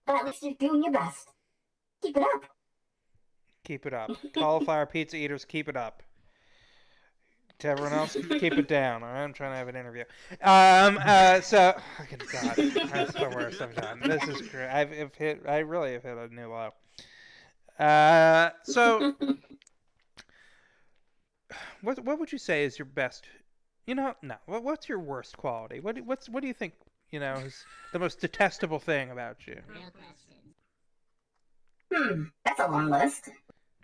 But at least you're doing your best. Keep it up. Keep it up. Cauliflower pizza eaters, keep it up. To everyone else, keep it down. I'm trying to have an interview. So, oh, good God, that's the worst I've done. This is great. I really have hit a new low. So, what would you say is your best? You know, no. What's your worst quality? What do you think? You know, is the most detestable thing about you? That's a long list.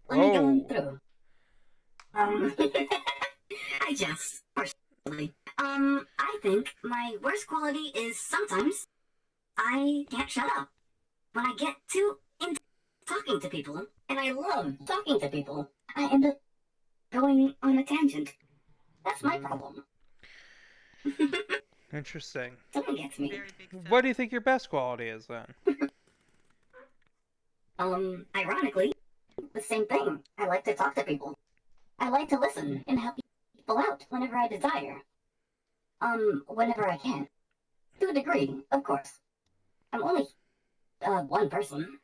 Let me go through. I jest, personally. I think my worst quality is sometimes I can't shut up. When I get too into talking to people, and I love talking to people, I end up going on a tangent. That's my problem. Interesting. Someone gets me. What do you think your best quality is then? Ironically, the same thing. I like to talk to people. I like to listen and help people out whenever I desire. Whenever I can. To a degree, of course. I'm only, one person.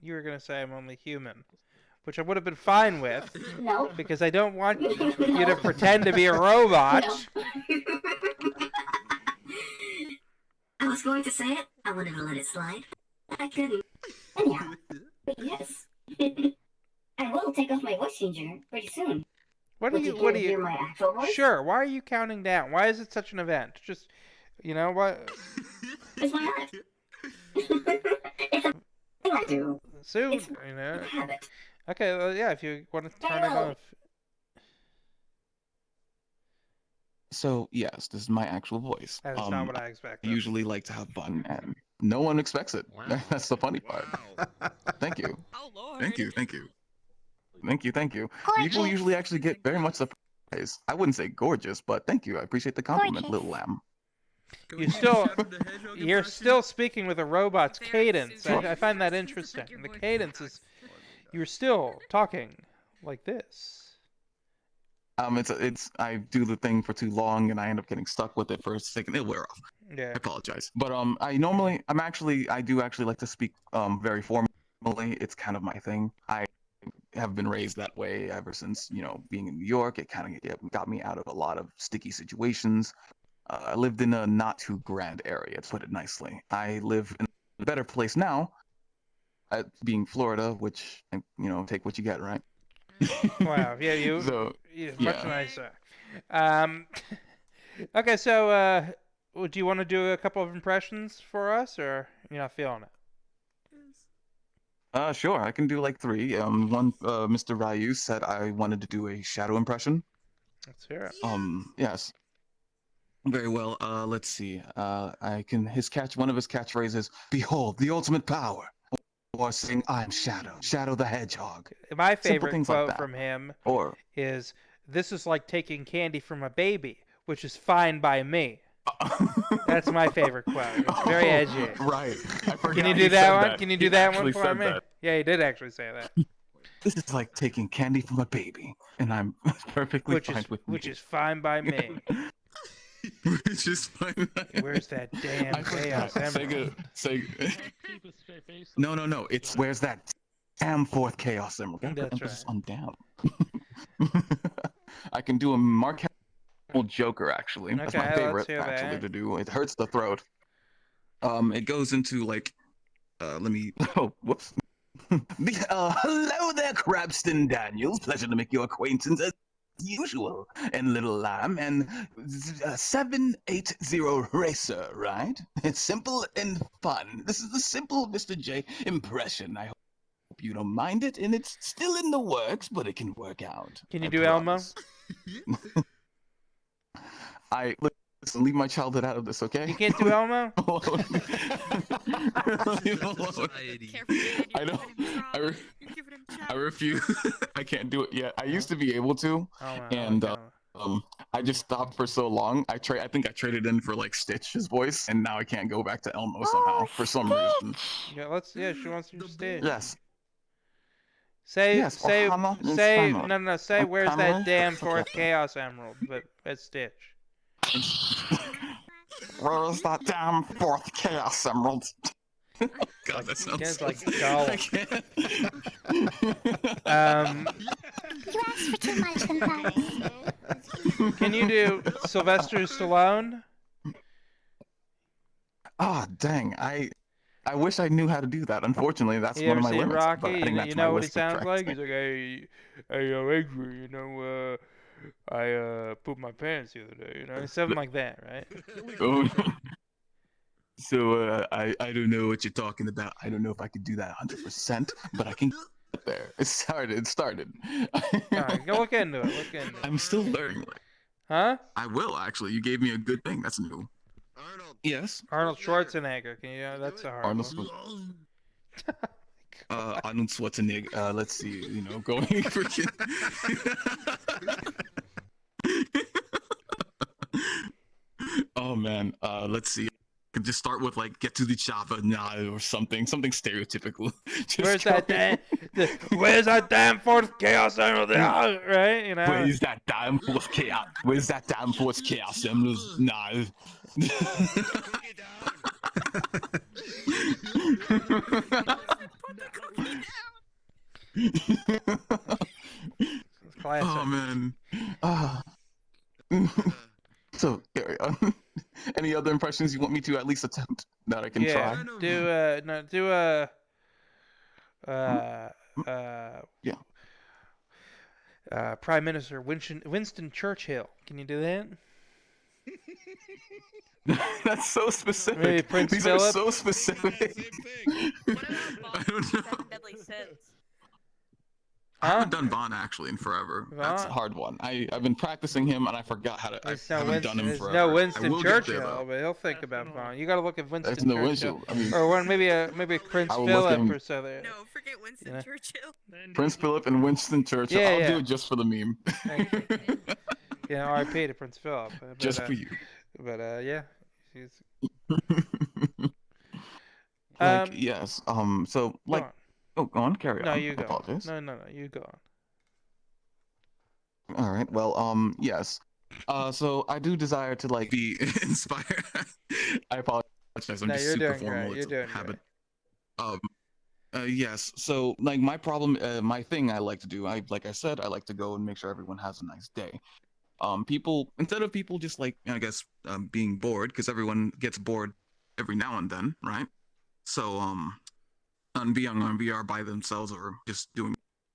You were gonna say I'm only human, which I would have been fine with. No. Because I don't want you to pretend to be a robot. No. I was going to say it. I wanted to let it slide. I couldn't. Anyhow, but yes. I will take off my voice changer pretty soon. What do you hear my actual voice? Sure. Why are you counting down? Why is it such an event? Just, you know what? It's my life. It's a thing I do. Soon, it's you know. a habit. Okay, well, yeah. If you want to turn it off. So yes, this is my actual voice. That's not what I expected. I usually like to have fun, and no one expects it. Wow. That's the funny part. Thank you. Oh Lord. Thank you. People usually actually get very much surprised. I wouldn't say gorgeous, but thank you. I appreciate the compliment, little lamb. You're still speaking with a robot's cadence. I find that interesting. The cadence is, you're still talking like this. I do the thing for too long and I end up getting stuck with it for a second. It'll wear off. Yeah. I apologize. But I do actually like to speak very formally. It's kind of my thing. I have been raised that way ever since, you know, being in New York. It kind of got me out of a lot of sticky situations. I lived in a not too grand area, to put it nicely. I live in a better place now, being Florida, which take what you get, right? Wow. Yeah, you. So, much yeah. nicer. Okay, so do you want to do a couple of impressions for us, or you're not feeling it? Sure, I can do like 3. One, Mr. Ryu said I wanted to do a shadow impression. Let's hear it. Yes. Very well. Let's see. One of his catchphrases, "Behold the ultimate power," or saying, "I'm Shadow, Shadow the Hedgehog." My Simple favorite things like quote that. from him Or is, "This is like taking candy from a baby, which is fine by me." That's my favorite quote. It's very edgy. Right. I forgot Can you he do that said one? that. Can you He do that one actually for said me? that. Yeah, he did actually say that. This is like taking candy from a baby, and I'm perfectly fine with me. Which is fine by me. Which is fine. Where's that damn chaos emerald? No. It's where's that damn 4th chaos emerald? Gotta put That's emphasis on damn. I can do a Mark Hamill Joker actually. That's Okay, my let's favorite hear actually that. to do. It hurts the throat. It goes into like, let me. Oh, whoops. Hello there, Krabston Daniels. Pleasure to make your acquaintance as usual. And Little Lamb and 780 Racer, right? It's simple and fun. This is the simple Mr. J impression. I hope you don't mind it, and it's still in the works, but it can work out. Can you I do promise. Listen, leave my childhood out of this, okay? You can't do Elmo? Leave him alone. I don't. I refuse. I can't do it yet. I used to be able to, and I just stopped for so long. I think I traded in for like Stitch's voice, and now I can't go back to Elmo somehow for some reason. Yeah, she wants you to stay. Yes. Say, Yes, say, Ohana is say, Ohana. no, say, where's that Ohana? damn 4th chaos emerald? But it's Stitch. Where's that damn 4th chaos emerald? God, that sounds It's so like sad. dull. I can't. You asked for too much sometimes. Can you do Sylvester Stallone? Ah, dang. I wish I knew how to do that. Unfortunately, that's You one ever of my see limits. Rocky? But I think You that's know my what he list of sounds tracks. like? He's like, hey, Edgar, I pooped my pants the other day, something like that, right? Oh. So I don't know what you're talking about. I don't know if I could do that 100%, but I can get there. It started. Alright, go look into it. I'm still learning. Huh? I will actually. You gave me a good thing. That's new. Yes. Arnold Schwarzenegger. Can you? That's a hard Arnold one. Arnold Schwarzenegger. Let's see. Going freaking. Oh man. Let's see. I could just start with like "get to the chopper now" or something stereotypical. Where's that damn 4th chaos emerald? Right? Where's that damn 4th chaos? Where's that damn 4th chaos emerald? No. Oh man. So carry on. Any other impressions you want me to at least attempt that I can try? Prime Minister Winston Churchill. Can you do that? That's so specific. Maybe Prince These Philip? are so specific. I don't know. Deadly Sins. I haven't done Vaughn actually in forever. That's a Vaughn? hard one. I've been practicing him and I forgot how to. I It's no haven't done him Winston, forever. no I Winston will get there, Churchill, though. but he'll think about Vaughn. You gotta look at Winston That's no Churchill. Winston. I mean, Or one, maybe Prince I will look Philip him- or something. No, forget Winston Churchill. Prince Philip and Winston Churchill. Yeah, I'll yeah. do it just for the meme. Yeah, R.I.P. to Prince Philip. Just for you. But yeah, he's. Like yes. So like. on. Oh, go on. Carry No, on. you I go. apologize. No, you go on. All right. Well, yes. So I do desire to like be inspired. I apologize. I'm No, just you're super doing formal. great. It's You're a doing habit. Yes. So like my problem, my thing I like to do, like I said, I like to go and make sure everyone has a nice day. People instead of people just like I guess being bored because everyone gets bored every now and then, right? So on VR by themselves or just doing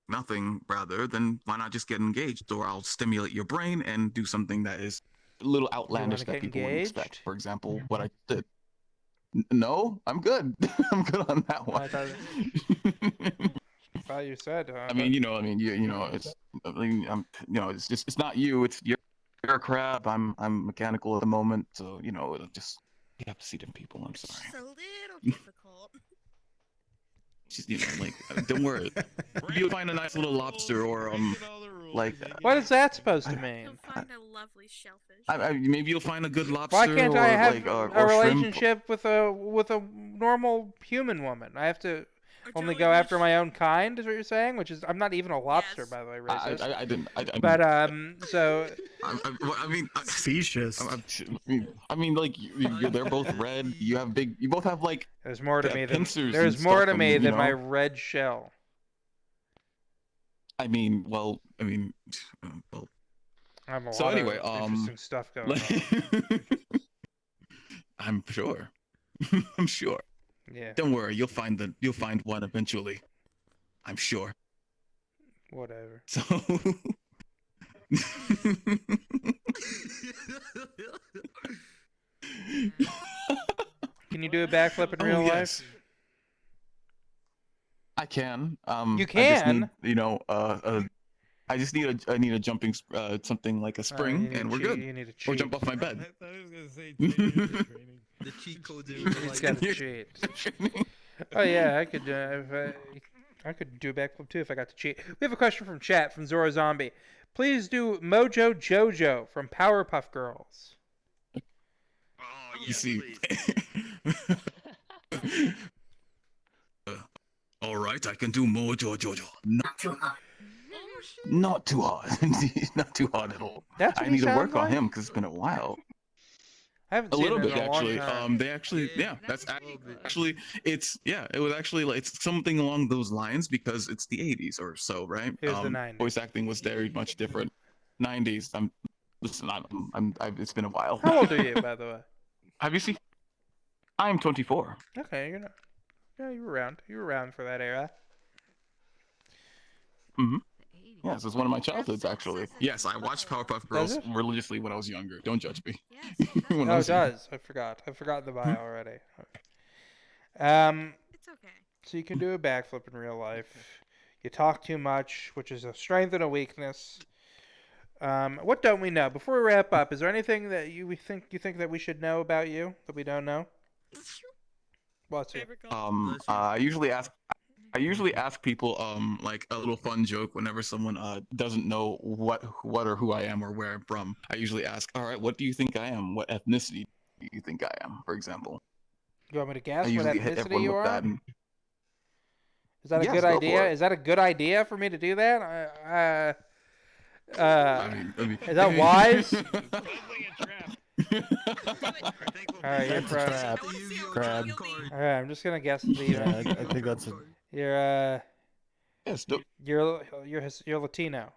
nothing, rather, then why not just get engaged? Or I'll stimulate your brain and do something that is a little outlandish that people wouldn't expect. For example, what I did. No, I'm good. I'm good on that one. I thought you said. I mean, you know, it's. I mean, it's not you. It's you're a crab. I'm mechanical at the moment, so you know, it'll just you have to see different people. I'm sorry. It's a little difficult. Just, you know, like, don't worry. You'll find a nice little lobster or like. What is that supposed to mean? You'll find a lovely shellfish. Maybe you'll find a good lobster. Why can't or, I have like, a or relationship with a normal human woman? I have to only go after my own kind, is what you're saying? Which is, I'm not even a lobster, by the way, racist. I didn't. But so. I mean, facetious. I mean, like they're both red. You both have like. There's more to me than pincers there's and more stuff, to me and, than you my know. red shell. I mean, well. I have a So lot anyway, of interesting stuff going on. I'm sure. I'm sure. Yeah. Don't worry, you'll find one eventually. I'm sure. Whatever. So. Can you do a backflip in real life? I can. You I just can? need, you know, I just need a jumping something like a spring, need and a we're cheat- good. you need a Or cheat. jump off my bed. I was gonna say training. The cheat codes are It's got to cheat. Oh yeah, I could. I could do a backflip too if I got to cheat. We have a question from chat from Zora Zombie. Please do Mojo Jojo from Powerpuff Girls. You see. All right, I can do Mojo Jojo. Not too hard. Not too hard. Not too hard at all. That's what I he need to work sounds on like? him because it's been a while. I haven't A seen little it bit in a long actually. time. They actually, yeah, that's actually, it's yeah, it was actually like it's something along those lines because it's the 80s or so, right? It was the 90s. Voice acting was very much different. 90s. It's been a while. How old are you, by the way? Have you seen? I'm 24. Okay, you're not. Yeah, you were around. You were around for that era. Mm-hmm. Yes, it's one of my childhoods actually. Yes, I watched Powerpuff Girls it? religiously when I was younger. Don't judge me. Oh, it does. I forgot. I forgot the bio already. It's okay. So you can do a backflip in real life. You talk too much, which is a strength and a weakness. What don't we know? Before we wrap up, is there anything that you think that we should know about you that we don't know? What's it? I usually ask people like a little fun joke whenever someone doesn't know what or who I am or where I'm from. I usually ask, all right, what do you think I am? What ethnicity do you think I am, for example? You want me to guess I what usually hit ethnicity everyone you with are? that. And... Is that a Yes, good go for idea? it. Is that a good idea for me to do that? I mean, is that wise? Alright, you're That's a trap. Crab. Alright, I'm just gonna guess the. Yeah, I think that's a. You're Yes, you're Latino.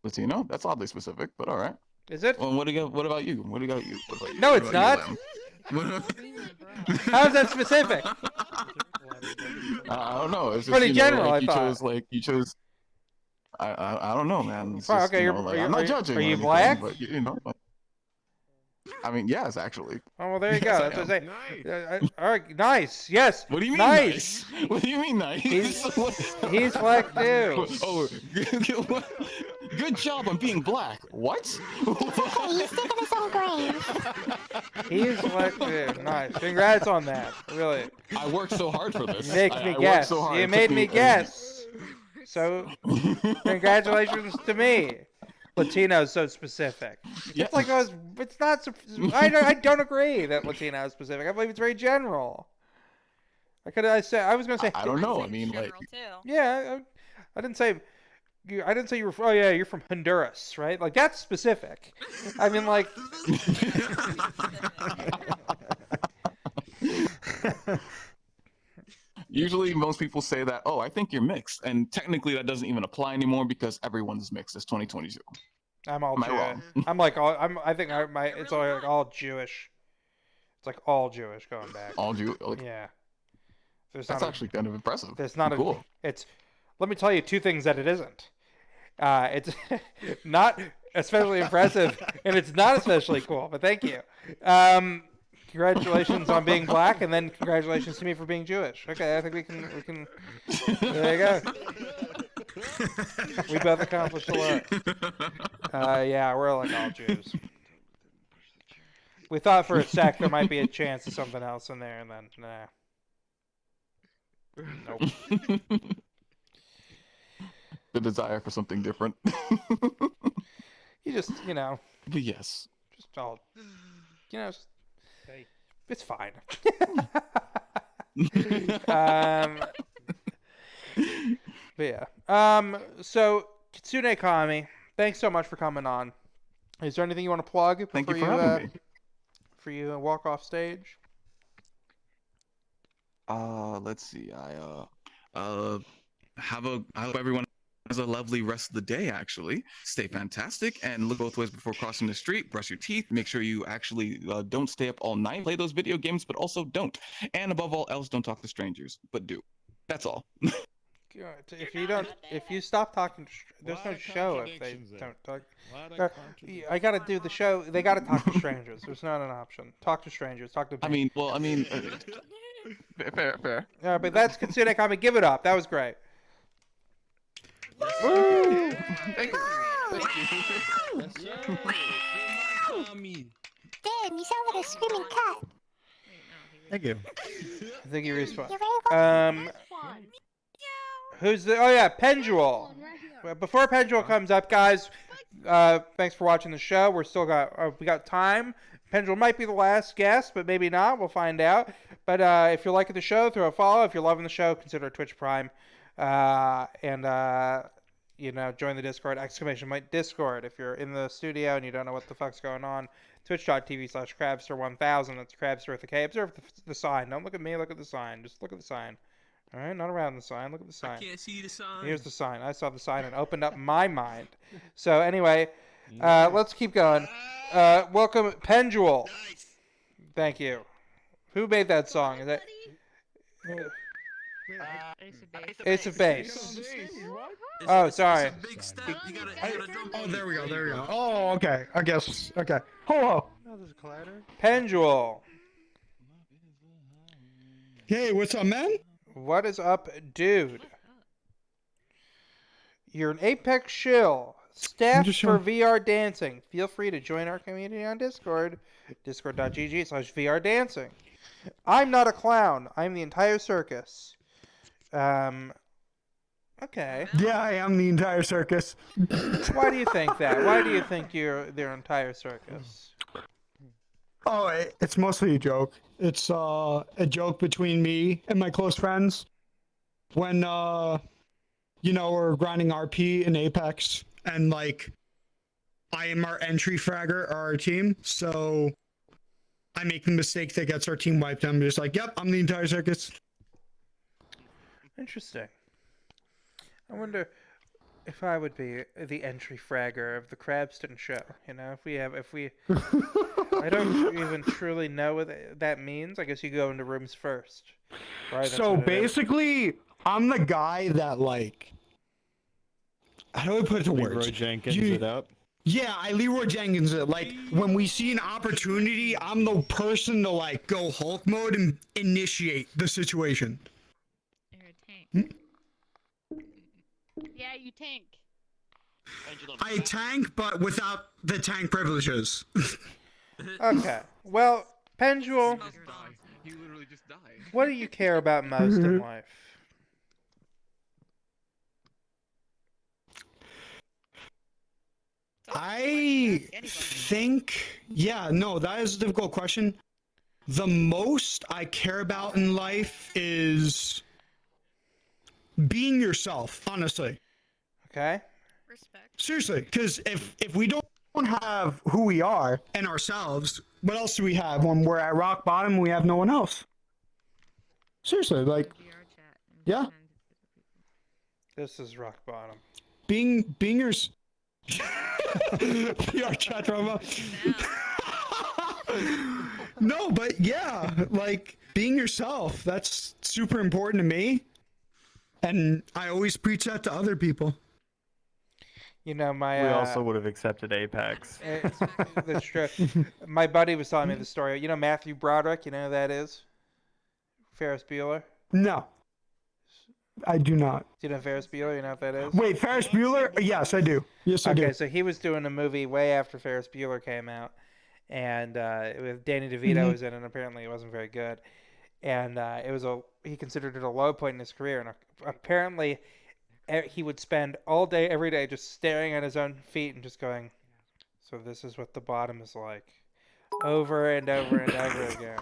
Latino? That's oddly specific, but all right. Is it? Well, what about you? What about you? What about you? No, What it's about not. you, Lam? How is that specific? I don't know. It's just, Pretty you know, general, like, I you chose. I don't know, man. It's Fine, just, okay, you you're- know, like, are you- I'm are not you- judging. are or you anything, black? But you know. I mean, yes, actually. Oh well, there you Yes, go. I That's what I am. say. All right, nice. Yes. What do you mean nice? What do you mean nice? He's black too. Oh, good job on being black. What? He's sick of his own grave. He's black too. Nice. Congrats on that. Really. I worked so hard for this. You make I me worked guess. so hard. You It made took me guess. So, congratulations to me. Latino is so specific. Yeah. It's like it's not. I don't agree that Latino is specific. I believe it's very general. I was gonna say. I don't know. I mean, like. Yeah, I didn't say. I didn't say you were. Oh yeah, you're from Honduras, right? Like that's specific. I mean, like. Usually, most people say that. Oh, I think you're mixed, and technically, that doesn't even apply anymore because everyone's mixed. It's 2022. I'm all Am I Jewish. wrong? I'm like all. It's all like all Jewish. It's like all Jewish going back. All Jew. Yeah. There's That's not actually kind of impressive. There's not cool. It's. Let me tell you two things that it isn't. It's not especially impressive, and it's not especially cool. But thank you. Congratulations on being black, and then congratulations to me for being Jewish. Okay, I think we can. There you go. We both accomplished a lot. Yeah, we're like all Jews. We thought for a sec there might be a chance of something else in there, and then nah. Nope. The desire for something different. You just, But yes. Just all, it's fine. But yeah. So Kitsune Kami, thanks so much for coming on. Is there anything you want to plug before Thank you for having me. For you walk off stage? Let's see. I hope everyone has a lovely rest of the day. Actually, stay fantastic and look both ways before crossing the street. Brush your teeth. Make sure you actually don't stay up all night, play those video games, but also don't. And above all else, don't talk to strangers, but do. That's all. If you stop talking, there's no show if they don't talk. I gotta do the show. They gotta talk to strangers. There's not an option. Talk to strangers. Talk to. Fair. Yeah, but that's Kitsune Kami. Give it up. That was great. Woo! Thank you. Damn, you sound like a screaming cat. Thank you. I think you respawn. You're very welcome. Who's the? Oh yeah, Pendule. Well, before Pendule comes up, guys, thanks for watching the show. We got time. Pendule might be the last guest, but maybe not. We'll find out. But if you're liking the show, throw a follow. If you're loving the show, consider Twitch Prime. And join the Discord, !Discord. If you're in the studio and you don't know what the fuck's going on, twitch.tv/Krabster1000. That's Krabster with a K. Observe the sign. Don't look at me, look at the sign. Just look at the sign. All right, not around the sign. Look at the sign. I can't see the sign. Here's the sign. I saw the sign and opened up my mind. So anyway, let's keep going. Welcome, Pendule. Thank you. Who made that song? Is that Ace of Base? Oh, sorry. Oh, there we go. Oh, okay. I guess. Okay. Hello. Pendule. Hey, what's up, man? What is up, dude? You're an Apex shill. Staff for VR dancing. Feel free to join our community on Discord. Discord.gg/VR dancing. I'm not a clown. I'm the entire circus. Okay. Yeah, I am the entire circus. Why do you think that? Why do you think you're their entire circus? Oh, it's mostly a joke. It's a joke between me and my close friends. When we're grinding RP in Apex, and like, I am our entry fragger, our team. So I make the mistake that gets our team wiped. I'm just like, yep, I'm the entire circus. Interesting. I wonder if I would be the entry fragger of the Krabston Show. If we I don't even truly know what that means. I guess you go into rooms first. Right? So basically, I'm the guy that, like, how do I put it to words? Leroy Jenkins it up. Yeah, I Leroy Jenkins it. Like, when we see an opportunity, I'm the person to, like, go Hulk mode and initiate the situation. You're a tank. Yeah, you tank. I tank, but without the tank privileges. Okay. Well, Pendule, You literally just died. what do you care about most in life? I think, that is a difficult question. The most I care about in life is being yourself, honestly. Okay. Seriously, because if we don't have who we are and ourselves, what else do we have? When we're at rock bottom, we have no one else. Seriously, like, yeah. This is rock bottom. Being your PR chat drama. No, but yeah, like, being yourself. That's super important to me. And I always preach that to other people. You know, my We also would have accepted Apex. That's true. My buddy was telling me the story. You know Matthew Broderick? You know who that is? Ferris Bueller? No. I do not. Do you know Ferris Bueller? You know what that is? Wait, Ferris Bueller? Yes, I do. Yes, I do. Okay, so he was doing a movie way after Ferris Bueller came out, and with Danny DeVito was in it, and apparently it wasn't very good. And he considered it a low point in his career, and apparently he would spend all day, every day, just staring at his own feet and just going, "So this is what the bottom is like," over and over and over again.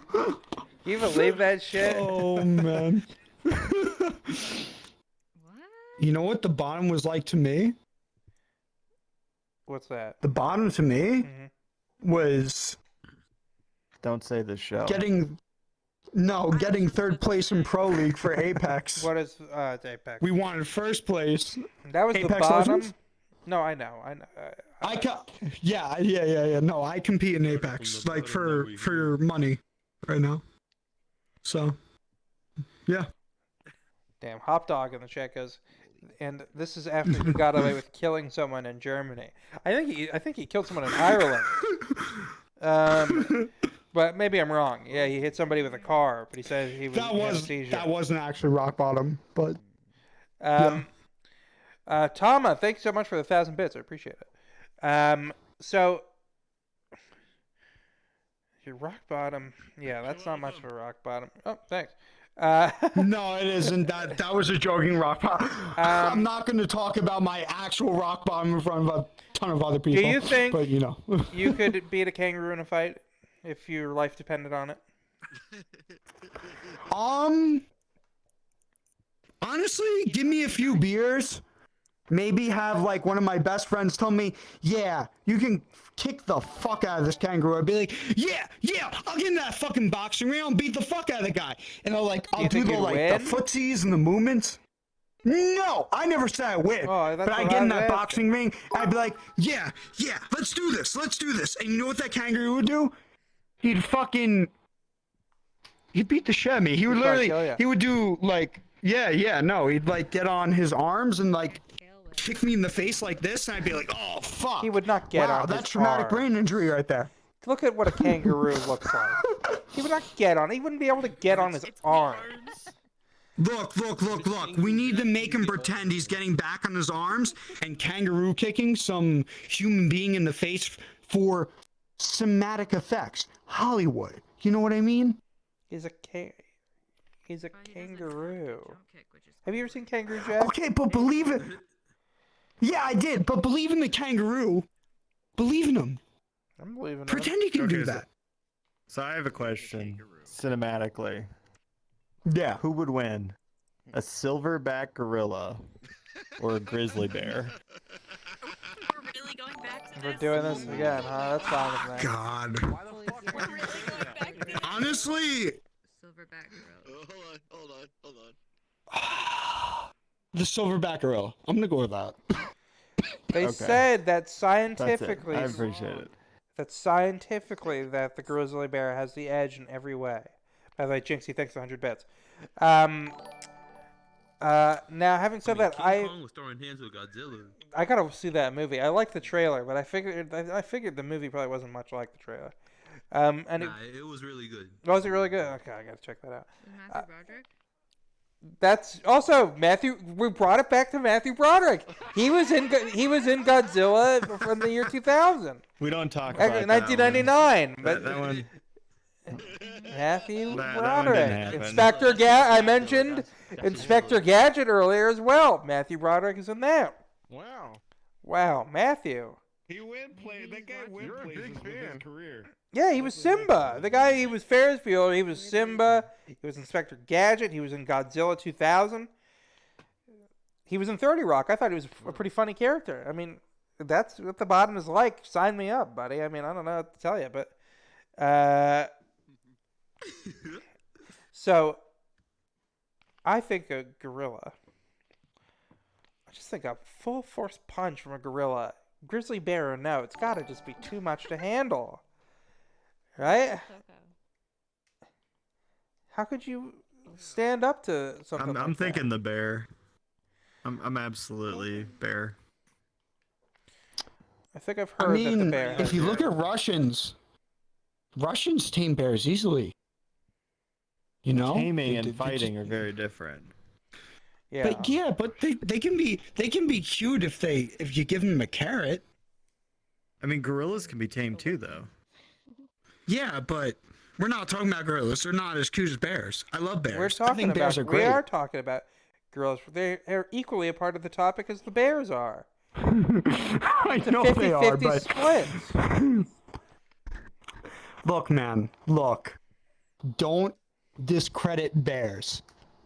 You believe that shit? Oh man. You know what the bottom was like to me? What's that? The bottom to me was Don't say the show. getting third place in Pro League for Apex. What is it's Apex? We wanted first place. That was Apex the bottom. Legends? No, I know. Yeah. No, I compete in Apex, like for money, right now. So, yeah. Damn, Hop Dog in the chat goes, and this is after he got away with killing someone in Germany. I think he killed someone in Ireland. But maybe I'm wrong. Yeah, he hit somebody with a car, but he said he had a seizure. That wasn't actually rock bottom, but. Tama, thanks so much for the 1,000 bits. I appreciate it. So your rock bottom, yeah, that's not much of a rock bottom. Oh, thanks. No, it isn't. That was a joking rock bottom. I'm not going to talk about my actual rock bottom in front of a ton of other people. Do you think but, you know. you could beat a kangaroo in a fight if your life depended on it? Honestly, give me a few beers. Maybe have like one of my best friends tell me, yeah, you can kick the fuck out of this kangaroo. I'd be like, yeah, I'll get in that fucking boxing ring and beat the fuck out of the guy. And I'll do the footsies and the movements. No, I never said I win. Oh, but I get in that boxing ring, I'd be like, yeah, let's do this. And you know what that kangaroo would do? He'd beat the shit out of me. He would literally, he would do like, he'd like get on his arms and like kick me in the face like this, and I'd be like, oh fuck. He would not get on. That's traumatic brain injury right there. Look at what a kangaroo looks like. He would not get on. He wouldn't be able to get on his arms. Look. We need to make him pretend he's getting back on his arms and kangaroo kicking some human being in the face for cinematic effects. Hollywood. You know what I mean? He's a kangaroo. Have you ever seen Kangaroo Jack? Okay, but believe it. Yeah, I did. But believe in the kangaroo. Believe in him. I'm believing in him. Pretend you can do that. So I have a question. Cinematically. Yeah. Who would win? A silverback gorilla or a grizzly bear? We're really going back to We're doing this again, huh? That's fine with me. God. We're really going back to this. Honestly. Silverback gorilla. Hold on. The silverback gorilla. I'm gonna go with that. They said that scientifically. I appreciate it. That scientifically that the grizzly bear has the edge in every way. By the way, Jinxie, thanks for 100 bits. Now, having said that, King Kong was throwing hands with Godzilla. I gotta see that movie. I like the trailer, but I figured the movie probably wasn't much like the trailer. It was really good. Was it really good? Okay, I gotta check that out. Matthew Broderick? That's also Matthew. We brought it back to Matthew Broderick. He was in Godzilla from the year 2000. We don't talk about 1999. That But one. That one. Matthew That one Broderick. didn't happen. Inspector I mentioned Inspector Gadget earlier as well. Matthew Broderick is in that. Wow, Matthew. That guy win places with his career. Yeah, he was Simba. The guy, he was Ferris Bueller. He was Simba. He was Inspector Gadget. He was in Godzilla 2000. He was in 30 Rock. I thought he was a pretty funny character. I mean, that's what the bottom is like. Sign me up, buddy. I mean, I don't know what to tell you, but so I think a gorilla. I just think a full force punch from a gorilla. Grizzly bear, no, it's got to just be too much to handle. Right? How could you stand up to something? I'm thinking the bear. I'm absolutely bear. I think I've heard that the bear. If you look at Russians tame bears easily. You know, taming and fighting are very different. Yeah. But they can be cute if you give them a carrot. I mean, gorillas can be tamed too, though. Yeah, but we're not talking about gorillas. They're not as cute as bears. I love bears. We're talking about. Bears are great. We are talking about gorillas. They're equally a part of the topic as the bears are. I know they are, but split. Look, man, look. Don't discredit bears.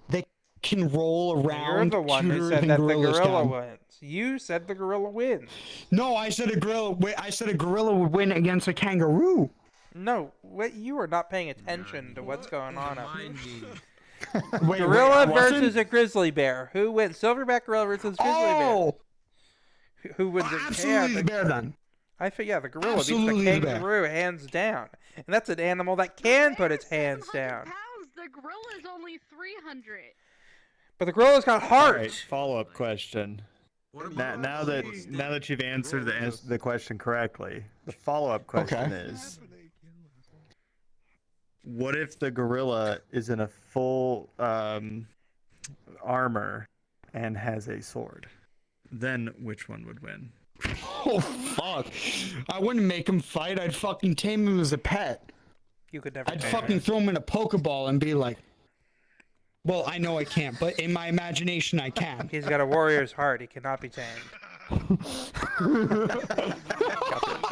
They can roll around. You're the one who said that the gorilla wins. You said the gorilla wins. No, I said a gorilla would win against a kangaroo. No, you are not paying attention to what's going on up here. Wait, Gorilla I wasn't? versus a grizzly bear. Who wins? Silverback gorilla versus grizzly bear. Who wins? Absolutely the bear then. I think the gorilla Absolutely beats the the bear. kangaroo hands down, and that's an animal that can put its hands down. The gorilla is only 300. But the gorilla's got heart. All right, follow-up question. Now that you've answered the question correctly, the follow-up question is: what if the gorilla is in a full armor and has a sword? Then which one would win? Oh fuck! I wouldn't make him fight. I'd fucking tame him as a pet. You could never. I'd fucking throw him in a Pokeball and be like, well, I know I can't, but in my imagination I can. He's got a warrior's heart. He cannot be tamed.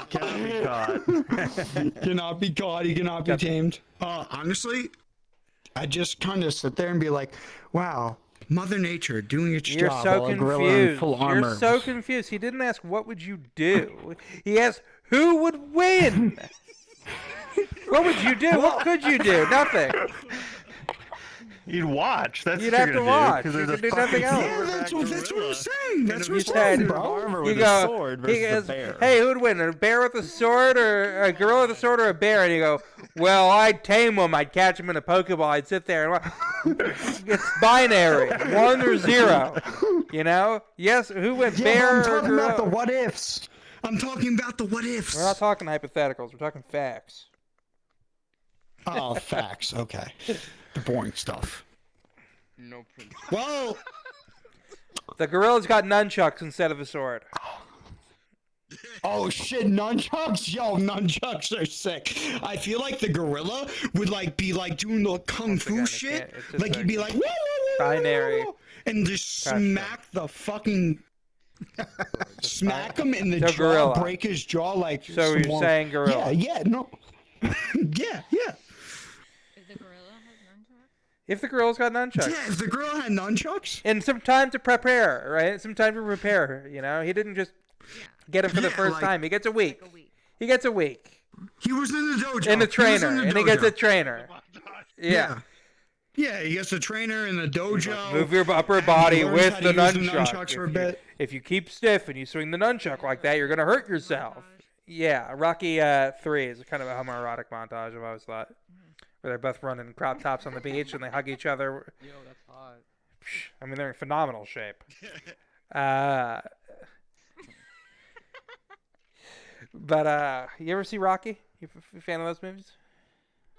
Cannot be caught. Cannot be caught. He cannot be tamed. Honestly, I just kind of sit there and be like, wow, Mother Nature doing its You're job so while a gorilla in confused. full armor. You're so confused. He didn't ask what would you do. He asked who would win. What would you do? What could you do? Nothing. You'd watch. That's You'd what have you're to gonna watch. do, 'cause You there's could a do nothing fucking else. Yeah, that's what I'm saying. That's what I'm You saying, said, bro. Armor you with go, a sword versus he goes, a bear. hey, who would win? A bear with a sword or a gorilla with a sword or a bear? And you go, well, I'd tame him. I'd catch him in a Pokeball. I'd sit there and watch. It's binary, 1 or 0. You know? Yes, who wins, Yeah, bear but I'm or talking gorilla? about the what ifs. I'm talking about the what ifs. We're not talking hypotheticals. We're talking facts. Oh, facts. Okay. The boring stuff. No principle. Well, The gorilla's got nunchucks instead of a sword. oh shit, nunchucks? Yo, nunchucks are sick. I feel like the gorilla would be doing the kung fu shit. Like he'd be like, woo, woo, woo, binary woo, woo, and just smack the fucking smack him in the So jaw, gorilla. break his jaw like. So some you're more- saying gorilla. Yeah, no. yeah. If the gorilla's got nunchucks. Yeah, if the gorilla had nunchucks. And some time to prepare, right? Some time to prepare, you know? He didn't just get him for the first time. He gets a week. He gets a week. He was in the dojo. And a He was in trainer. the And he gets a dojo. trainer. Yeah. Yeah, he gets a trainer in the dojo. Move your upper and body he learns with how the to use nunchuck. for a bit. If you keep stiff and you swing the nunchuck like that, you're going to hurt yourself. Yeah, Rocky 3 is kind of a homoerotic montage, I've always thought. Where they're both running crop tops on the beach and they hug each other. Yo, that's hot. I mean, they're in phenomenal shape. But you ever see Rocky? You a fan of those movies?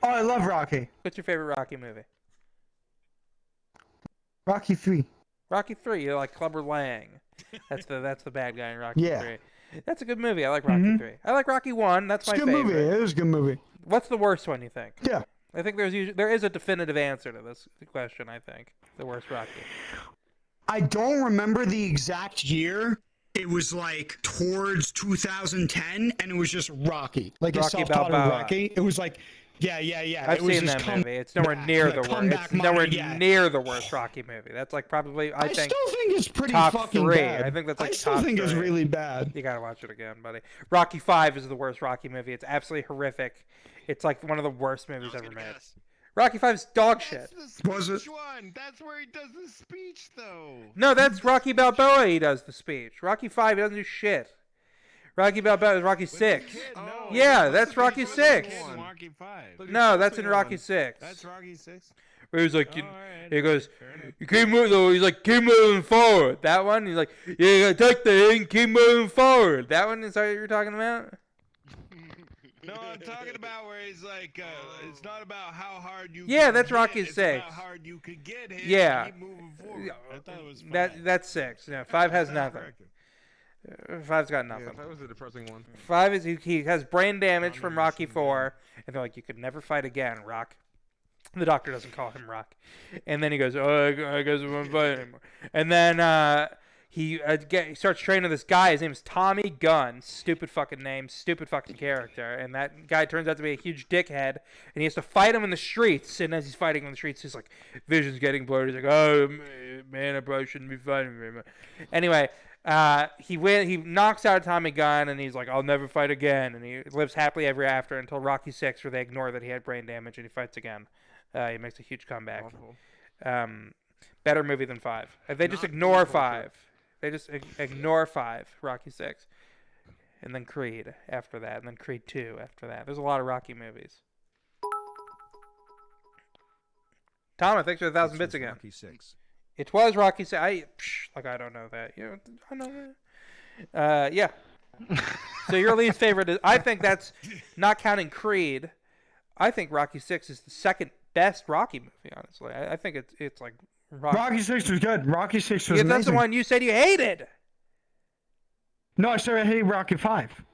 Oh, I love Rocky. What's your favorite Rocky movie? Rocky 3. Rocky 3. You like Clubber Lang. That's the bad guy in Rocky Yeah. 3. That's a good movie. I like Rocky 3. I like Rocky 1. That's It's my a good favorite. movie. It is a good movie. What's the worst one, you think? Yeah. I think there is a definitive answer to this question, I think. The worst Rocky. I don't remember the exact year. It was like towards 2010, and it was just Rocky. Like Rocky a self-titled Balboa. Rocky. It was like, yeah. I've it was seen just that movie. It's nowhere near the worst. It's nowhere near the worst Rocky movie. That's like probably I think. still think it's pretty top fucking 3. bad. I think that's like I still top think it's 3. really bad. You gotta watch it again, buddy. Rocky 5 is the worst Rocky movie. It's absolutely horrific. It's like one of the worst movies ever made. Rocky 5's dog shit. Was it? One. That's where he does the speech, though. No, that's Rocky Balboa. He does the speech. Rocky 5 he doesn't do shit. Rocky Balboa is Rocky 6. Yeah, that's Rocky 6. Rocky 5. No, that's in Rocky 6. That's Rocky 6. Where he's like, he goes, you keep moving. He's like, keep moving forward. That one. He's like, yeah, you gotta take the thing, keep moving forward. That one is that what you're talking about? No, I'm talking about where he's like, it's not about how hard you. Yeah, can that's hit, Rocky it's 6. about how hard you could get hit. Yeah. And keep moving forward. I thought it was That's 6. Yeah, 5 has nothing. 5's got nothing. Yeah, that was a depressing one. 5 is he has brain damage from Rocky 4, and they're like, you could never fight again, Rock. The doctor doesn't call him Rock, and then he goes, oh, I guess I won't fight anymore. And then he starts training this guy. His name is Tommy Gunn. Stupid fucking name, stupid fucking character. And that guy turns out to be a huge dickhead, and he has to fight him in the streets. And as he's fighting in the streets, his like vision's getting blurred. He's like, oh man, I probably shouldn't be fighting very much. Anyway. He knocks out Tommy Gunn, and he's like, I'll never fight again. And he lives happily ever after until Rocky 6, where they ignore that he had brain damage, and he fights again. He makes a huge comeback. Better movie than 5. They just ignore 5. They just ignore 5, Rocky 6. And then Creed after that, and then Creed 2 after that. There's a lot of Rocky movies. Tom, thanks for 1,000 bits again. Rocky 6. It was Rocky 6. I don't know that. I know that. Yeah. So your least favorite is, I think that's, not counting Creed, I think Rocky 6 is the second best Rocky movie, honestly. I think it's like Rocky 6 was good. Rocky 6 was amazing. That's the one you said you hated. No, I said I hated Rocky 5.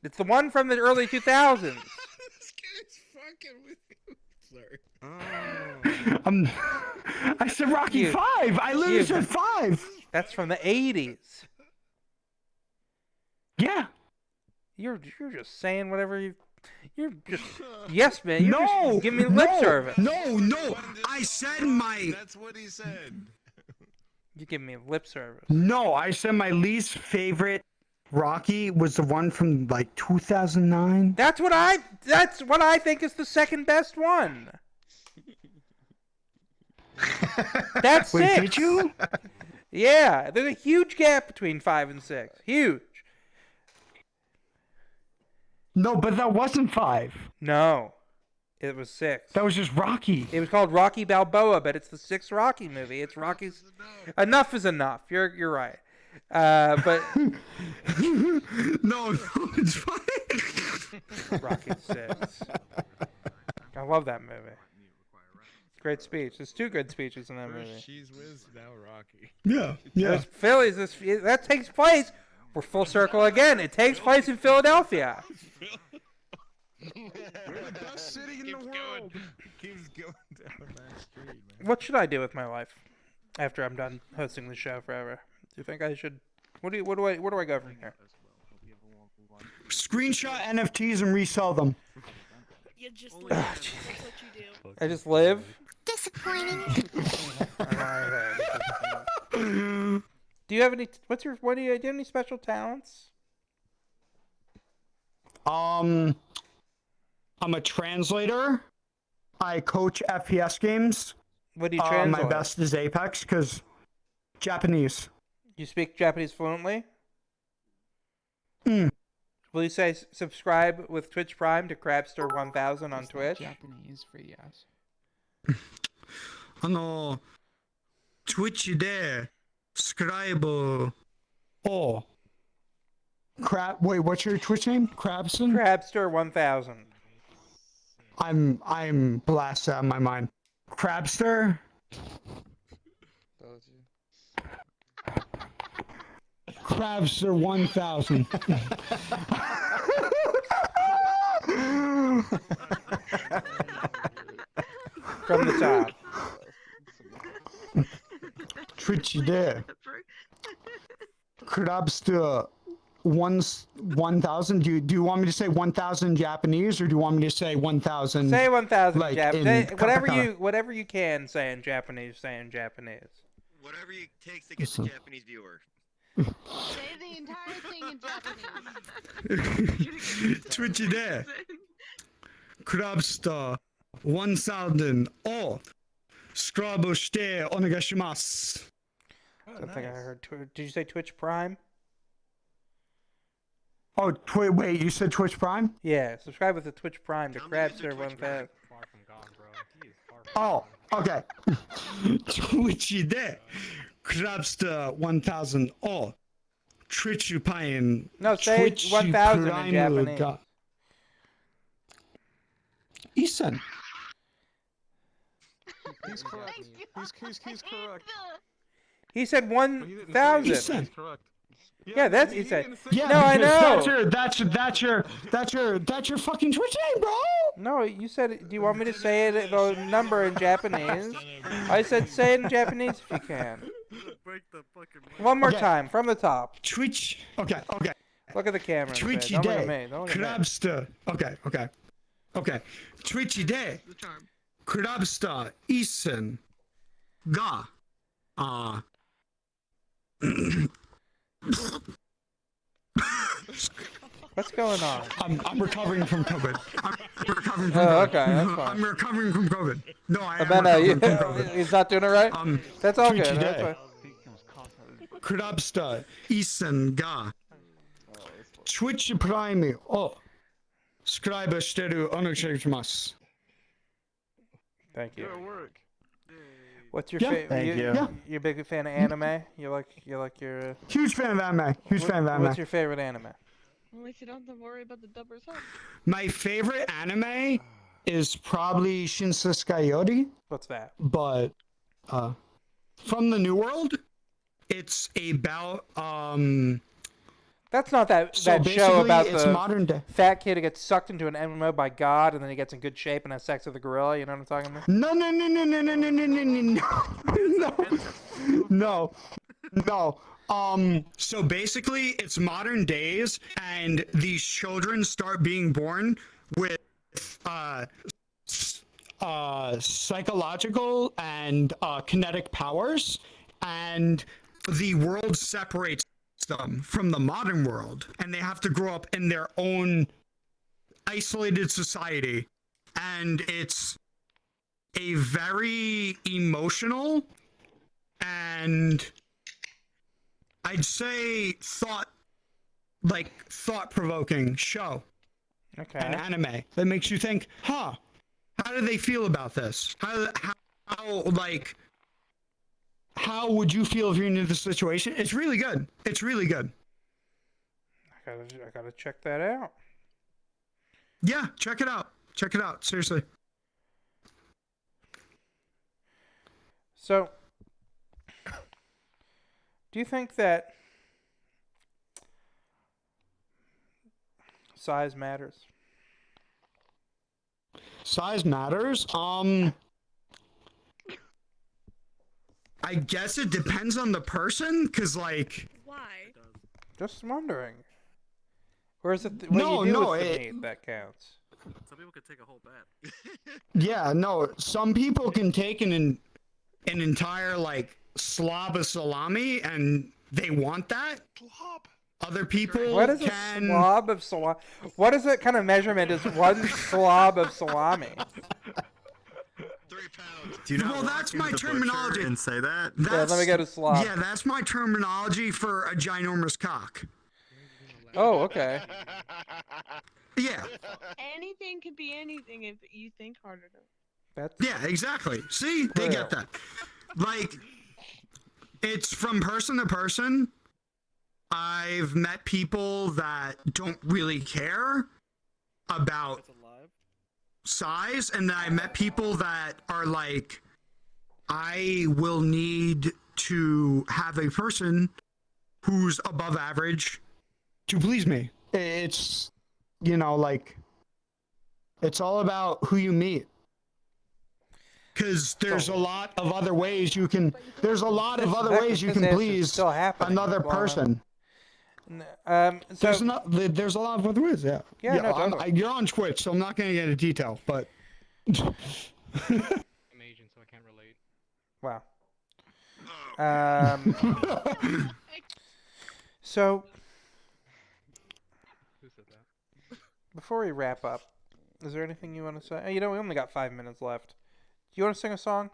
It's the one from the early 2000s. This guy's fucking with you. Sorry. I said Rocky 5. I literally said 5. That's from the 80s. Yeah. You're just saying whatever you're just yes, man. You're just giving me lip service. No. I said my. That's what he said. You give me lip service. No, I said my least favorite Rocky was the one from like 2009. That's what I think is the second best one. That's Wait, 6. did you? Yeah, there's a huge gap between 5 and 6. Huge. No, but that wasn't 5. No, it was 6. That was just Rocky. It was called Rocky Balboa, but it's the 6th Rocky movie. It's Rocky's. Enough is enough. You're right. But no, it's fine. Rocky 6. I love that movie. Great speech. There's 2 good speeches in that movie. Cheese Whiz, now Rocky. Yeah. There's Phillies. That takes place. We're full circle again. It takes place in Philadelphia. We're the best city in the world. Keeps going down the back street, man. What should I do with my life after I'm done hosting the show forever? Do you think I should? Where do I go from here? Screenshot NFTs and resell them. You just live. That's what you do. I just live. Disappointing. Do you have any? Do you have any special talents? I'm a translator. I coach FPS games. What do you translate? My best is Apex because Japanese. You speak Japanese fluently? Mm. Will you say subscribe with Twitch Prime to Krabster 1000 on Twitch? Japanese for yes. Twitch で subscribe. Oh. Wait, what's your Twitch name? Krabston? Krabster 1000. I'm blasted out of my mind. Krabster? Krabster 1000. From the top. Twitch there. Krabster 1000. Do you want me to say 1000 Japanese or do you want me to say 1000? Say 1000 like Japanese. in Whatever you can say in Japanese, say in Japanese. Whatever it takes to get the Japanese viewer. Say the entire thing in Japanese. Twitch there. Krabster 1000 を subscribe してお願いします。I don't think I heard. Did you say Twitch Prime? Oh, wait, you said Twitch Prime? Yeah, subscribe with the Twitch Prime to Krabster 1000. Oh, okay. Twitchy de Krabster 1000 oh. Twitchy pine. No, say 1,000 in Japanese. Isan. He's correct. He's correct. He said He 1,000. didn't say it. He's correct. Yeah, that's he said. Yeah, no, I know. That's your fucking Twitch name, bro. No, you said. Do you want me to say it the number in Japanese? I said say it in Japanese if you can. One more time from the top. Twitch. Okay. Look at the camera. Twitchy Don't look day. at me. Don't look at me. Krabster. Okay. Twitchy day. Krabster isen ga. What's going on? I'm recovering from COVID. Okay, that's fine. I'm recovering from COVID. No, I am recovering from COVID. He's not doing it right? That's all good. Twitchy That's day. fine. Krabster isen ga. Twitch Prime o subscribe shiteru onegaishimasu. Thank you. Good work. What's your Yeah. favorite? Thank you. You're a big fan of anime? You like your. Huge fan of anime. What's your favorite anime? At least you don't have to worry about the dubbers up. My favorite anime is probably Shinsekai Yori, What's that? but from the New World, it's about That's not that So that show basically, about it's the modern day. fat kid who gets sucked into an MMO by God and then he gets in good shape and has sex with a gorilla. You know what I'm talking about? No. So basically, it's modern days, and these children start being born with psychological and kinetic powers, and the world separates them from the modern world, and they have to grow up in their own isolated society, and it's a very emotional and I'd say thought-provoking show. Okay. An anime that makes you think, how do they feel about this? How would you feel if you're in this situation? It's really good. I gotta check that out. Yeah, check it out. Seriously. So, do you think that size matters? Size matters. I guess it depends on the person, cause like. Why? Just wondering. Or is it what you do with the meat that counts? Some people could take a whole bat. Yeah, no. Some people can take an entire like slob of salami, and they want that. Other people What is can. a slob of salami? What is that kind of measurement? Is one slob of salami? 3 pounds. Do you not Well, walk that's into my the butcher terminology. and say that? Yeah, let me get a slob. Yeah, that's my terminology for a ginormous cock. Oh, okay. Yeah. Anything could be anything if you think hard enough. That's Yeah, exactly. See, they True. get that. Like, it's from person to person. I've met people that don't really care about size, and then I met people that are like, I will need to have a person who's above average to please me. It's, like, it's all about who you meet. Because there's a lot of other ways you can. There's a lot of other ways you can please another person. There's a lot of other ways. Yeah. Yeah, no, totally. You're on Twitch, so I'm not gonna get into detail, but. I'm Asian, so I can't relate. Wow. So, Who said that? before we wrap up, is there anything you want to say? We only got 5 minutes left. Do you want to sing a song?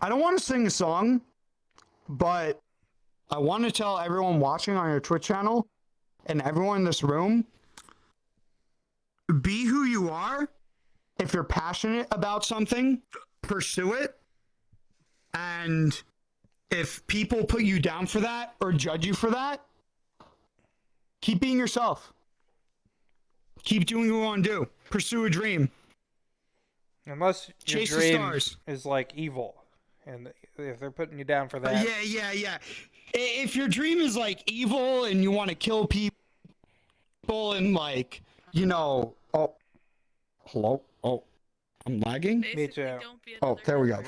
I don't want to sing a song, but I want to tell everyone watching on your Twitch channel and everyone in this room, be who you are if you're passionate about something, pursue it. And if people put you down for that or judge you for that, keep being yourself. Keep doing what you want to do. Pursue a dream. Unless your Chase the dream stars. is like evil, and if they're putting you down for that. Yeah. If your dream is like evil and you want to kill people and like, you know, oh, hello, oh, I'm lagging. Me too. Oh, there we go.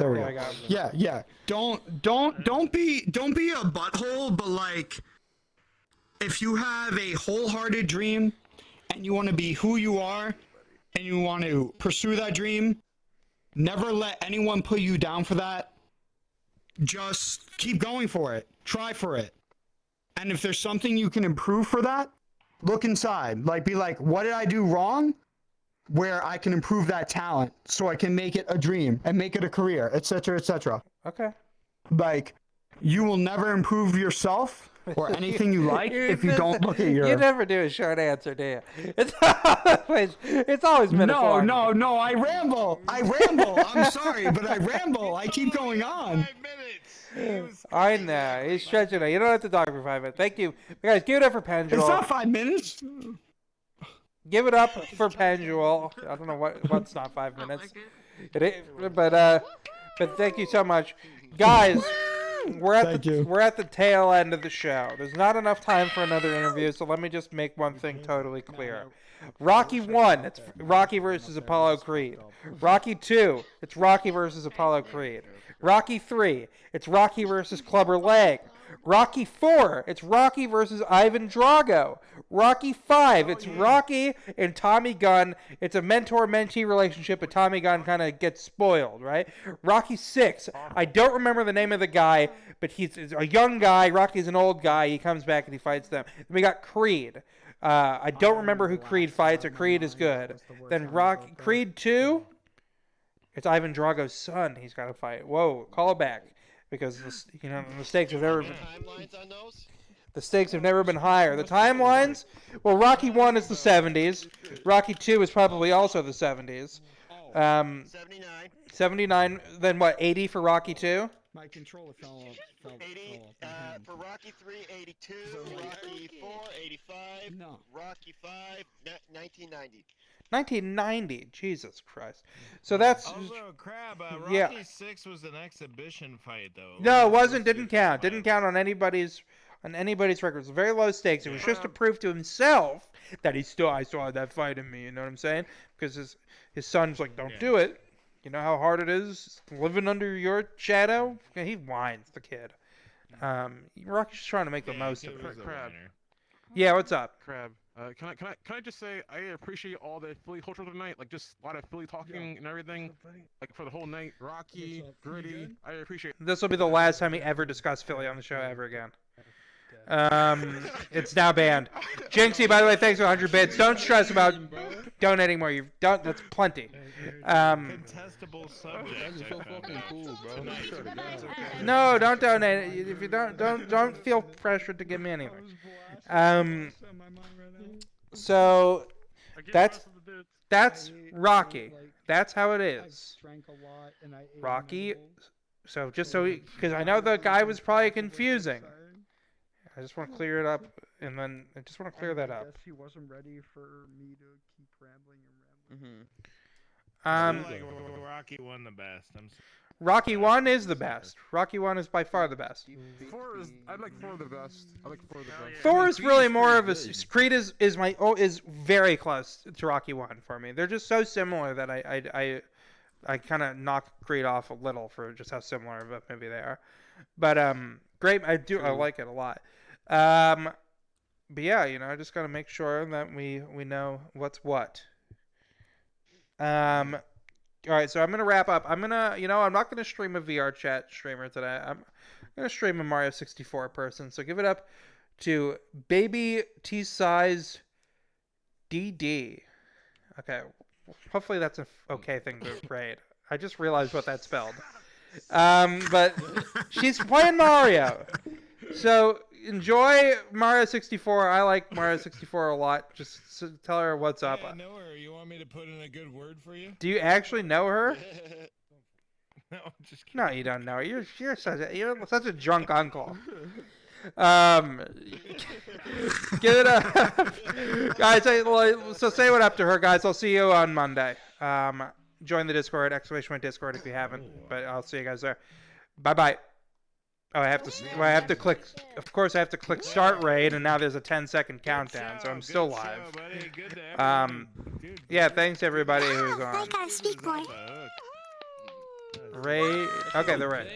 Yeah. Don't be a butthole, but like, if you have a wholehearted dream and you want to be who you are and you want to pursue that dream, never let anyone put you down for that. Just keep going for it. Try for it. And if there's something you can improve for that, look inside. Like, be like, what did I do wrong? Where I can improve that talent so I can make it a dream and make it a career, etc., etc. Okay. Like, you will never improve yourself or anything you like if you don't look at your... You never do a short answer, do you? It's always metaphorical. No, I ramble. I'm sorry, but I ramble. I keep going on. I know. He's stretching it. You don't have to talk for 5 minutes. Thank you. Guys, give it up for Pendule. It's not 5 minutes. Give it up for Pendule. I don't know what's not 5 minutes. But thank you so much. Guys, we're at the tail end of the show. There's not enough time for another interview, so let me just make one thing totally clear. Rocky 1, it's Rocky versus Apollo Creed. Rocky 2, it's Rocky versus Apollo Creed. Rocky 3, it's Rocky versus Clubber Lang. Rocky 4, it's Rocky versus Ivan Drago. Rocky 5, it's Rocky and Tommy Gunn. It's a mentor-mentee relationship, but Tommy Gunn kind of gets spoiled, right? Rocky 6, I don't remember the name of the guy, but he's a young guy. Rocky's an old guy. He comes back and he fights them. Then we got Creed. I don't remember who Creed fights, or Creed is good. Then Creed 2, it's Ivan Drago's son he's got to fight. Whoa, call it back. Because the stakes have never been... The stakes have never been higher. The timelines? Well, Rocky 1 is the 70s. Rocky 2 is probably also the 70s. 79. Then what, 80 for Rocky 2? My controller fell off. 80, for Rocky 3, 82, Rocky 4, 85, Rocky 5, 1990. 1990, Jesus Christ. So that's... Also, Crab, Rocky yeah. 6 was an exhibition fight, though. No, it wasn't. Didn't count. Didn't count on anybody's records. Very low stakes. It was just to prove to himself that I saw that fight in me. You know what I'm saying? Because his son's like, don't do it. You know how hard it is living under your shadow? He whines, the kid. Rocky's just trying to make the most of it. Crab. Yeah, what's up? Crab. Can I just say I appreciate all the Philly culture tonight, like just a lot of Philly talking and everything, like for the whole night. Rocky, Gritty, I appreciate. This will be the last time we ever discuss Philly on the show ever again. It's now banned. Jinxie, by the way, thanks for 100 bits. Don't stress about donating more. You've done that's plenty. Contestable subject. No, don't donate. If you don't feel pressured to give me anything. So that's Rocky. That's how it is. Rocky. So just because I know the guy was probably confusing. I just want to clear it up, and then I just want to clear that up. I guess he wasn't ready for me to keep rambling and rambling. Rocky 1 the best. Rocky 1 is the best. Rocky 1 is by far the best. I like 4 the best. I like 4 the best. 4 is really more of a... Creed is very close to Rocky 1 for me. They're just so similar that I kind of knock Creed off a little for just how similar of a movie they are. But great, I like it a lot. But yeah, I just gotta make sure that we know what's what. All right, so I'm gonna wrap up. I'm not gonna stream a VR chat streamer today. I'm gonna stream a Mario 64 person. So give it up to Baby T Size DD. Okay, hopefully that's an okay thing to grade. I just realized what that spelled. But she's playing Mario. So enjoy Mario 64. I like Mario 64 a lot. Just tell her what's up. I know her. You want me to put in a good word for you? Do you actually know her? No, I'm just kidding. No, you don't know her. You're such a drunk uncle. Give it up, guys. So say what up to her, guys. I'll see you on Monday. Join the Discord, !Discord if you haven't. But I'll see you guys there. Bye bye. Oh, I have to click. Of course, I have to click start raid, and now there's a 10-second countdown, so I'm still live. Yeah, thanks everybody who's on. I gotta speak more. Raid. Okay, they're right.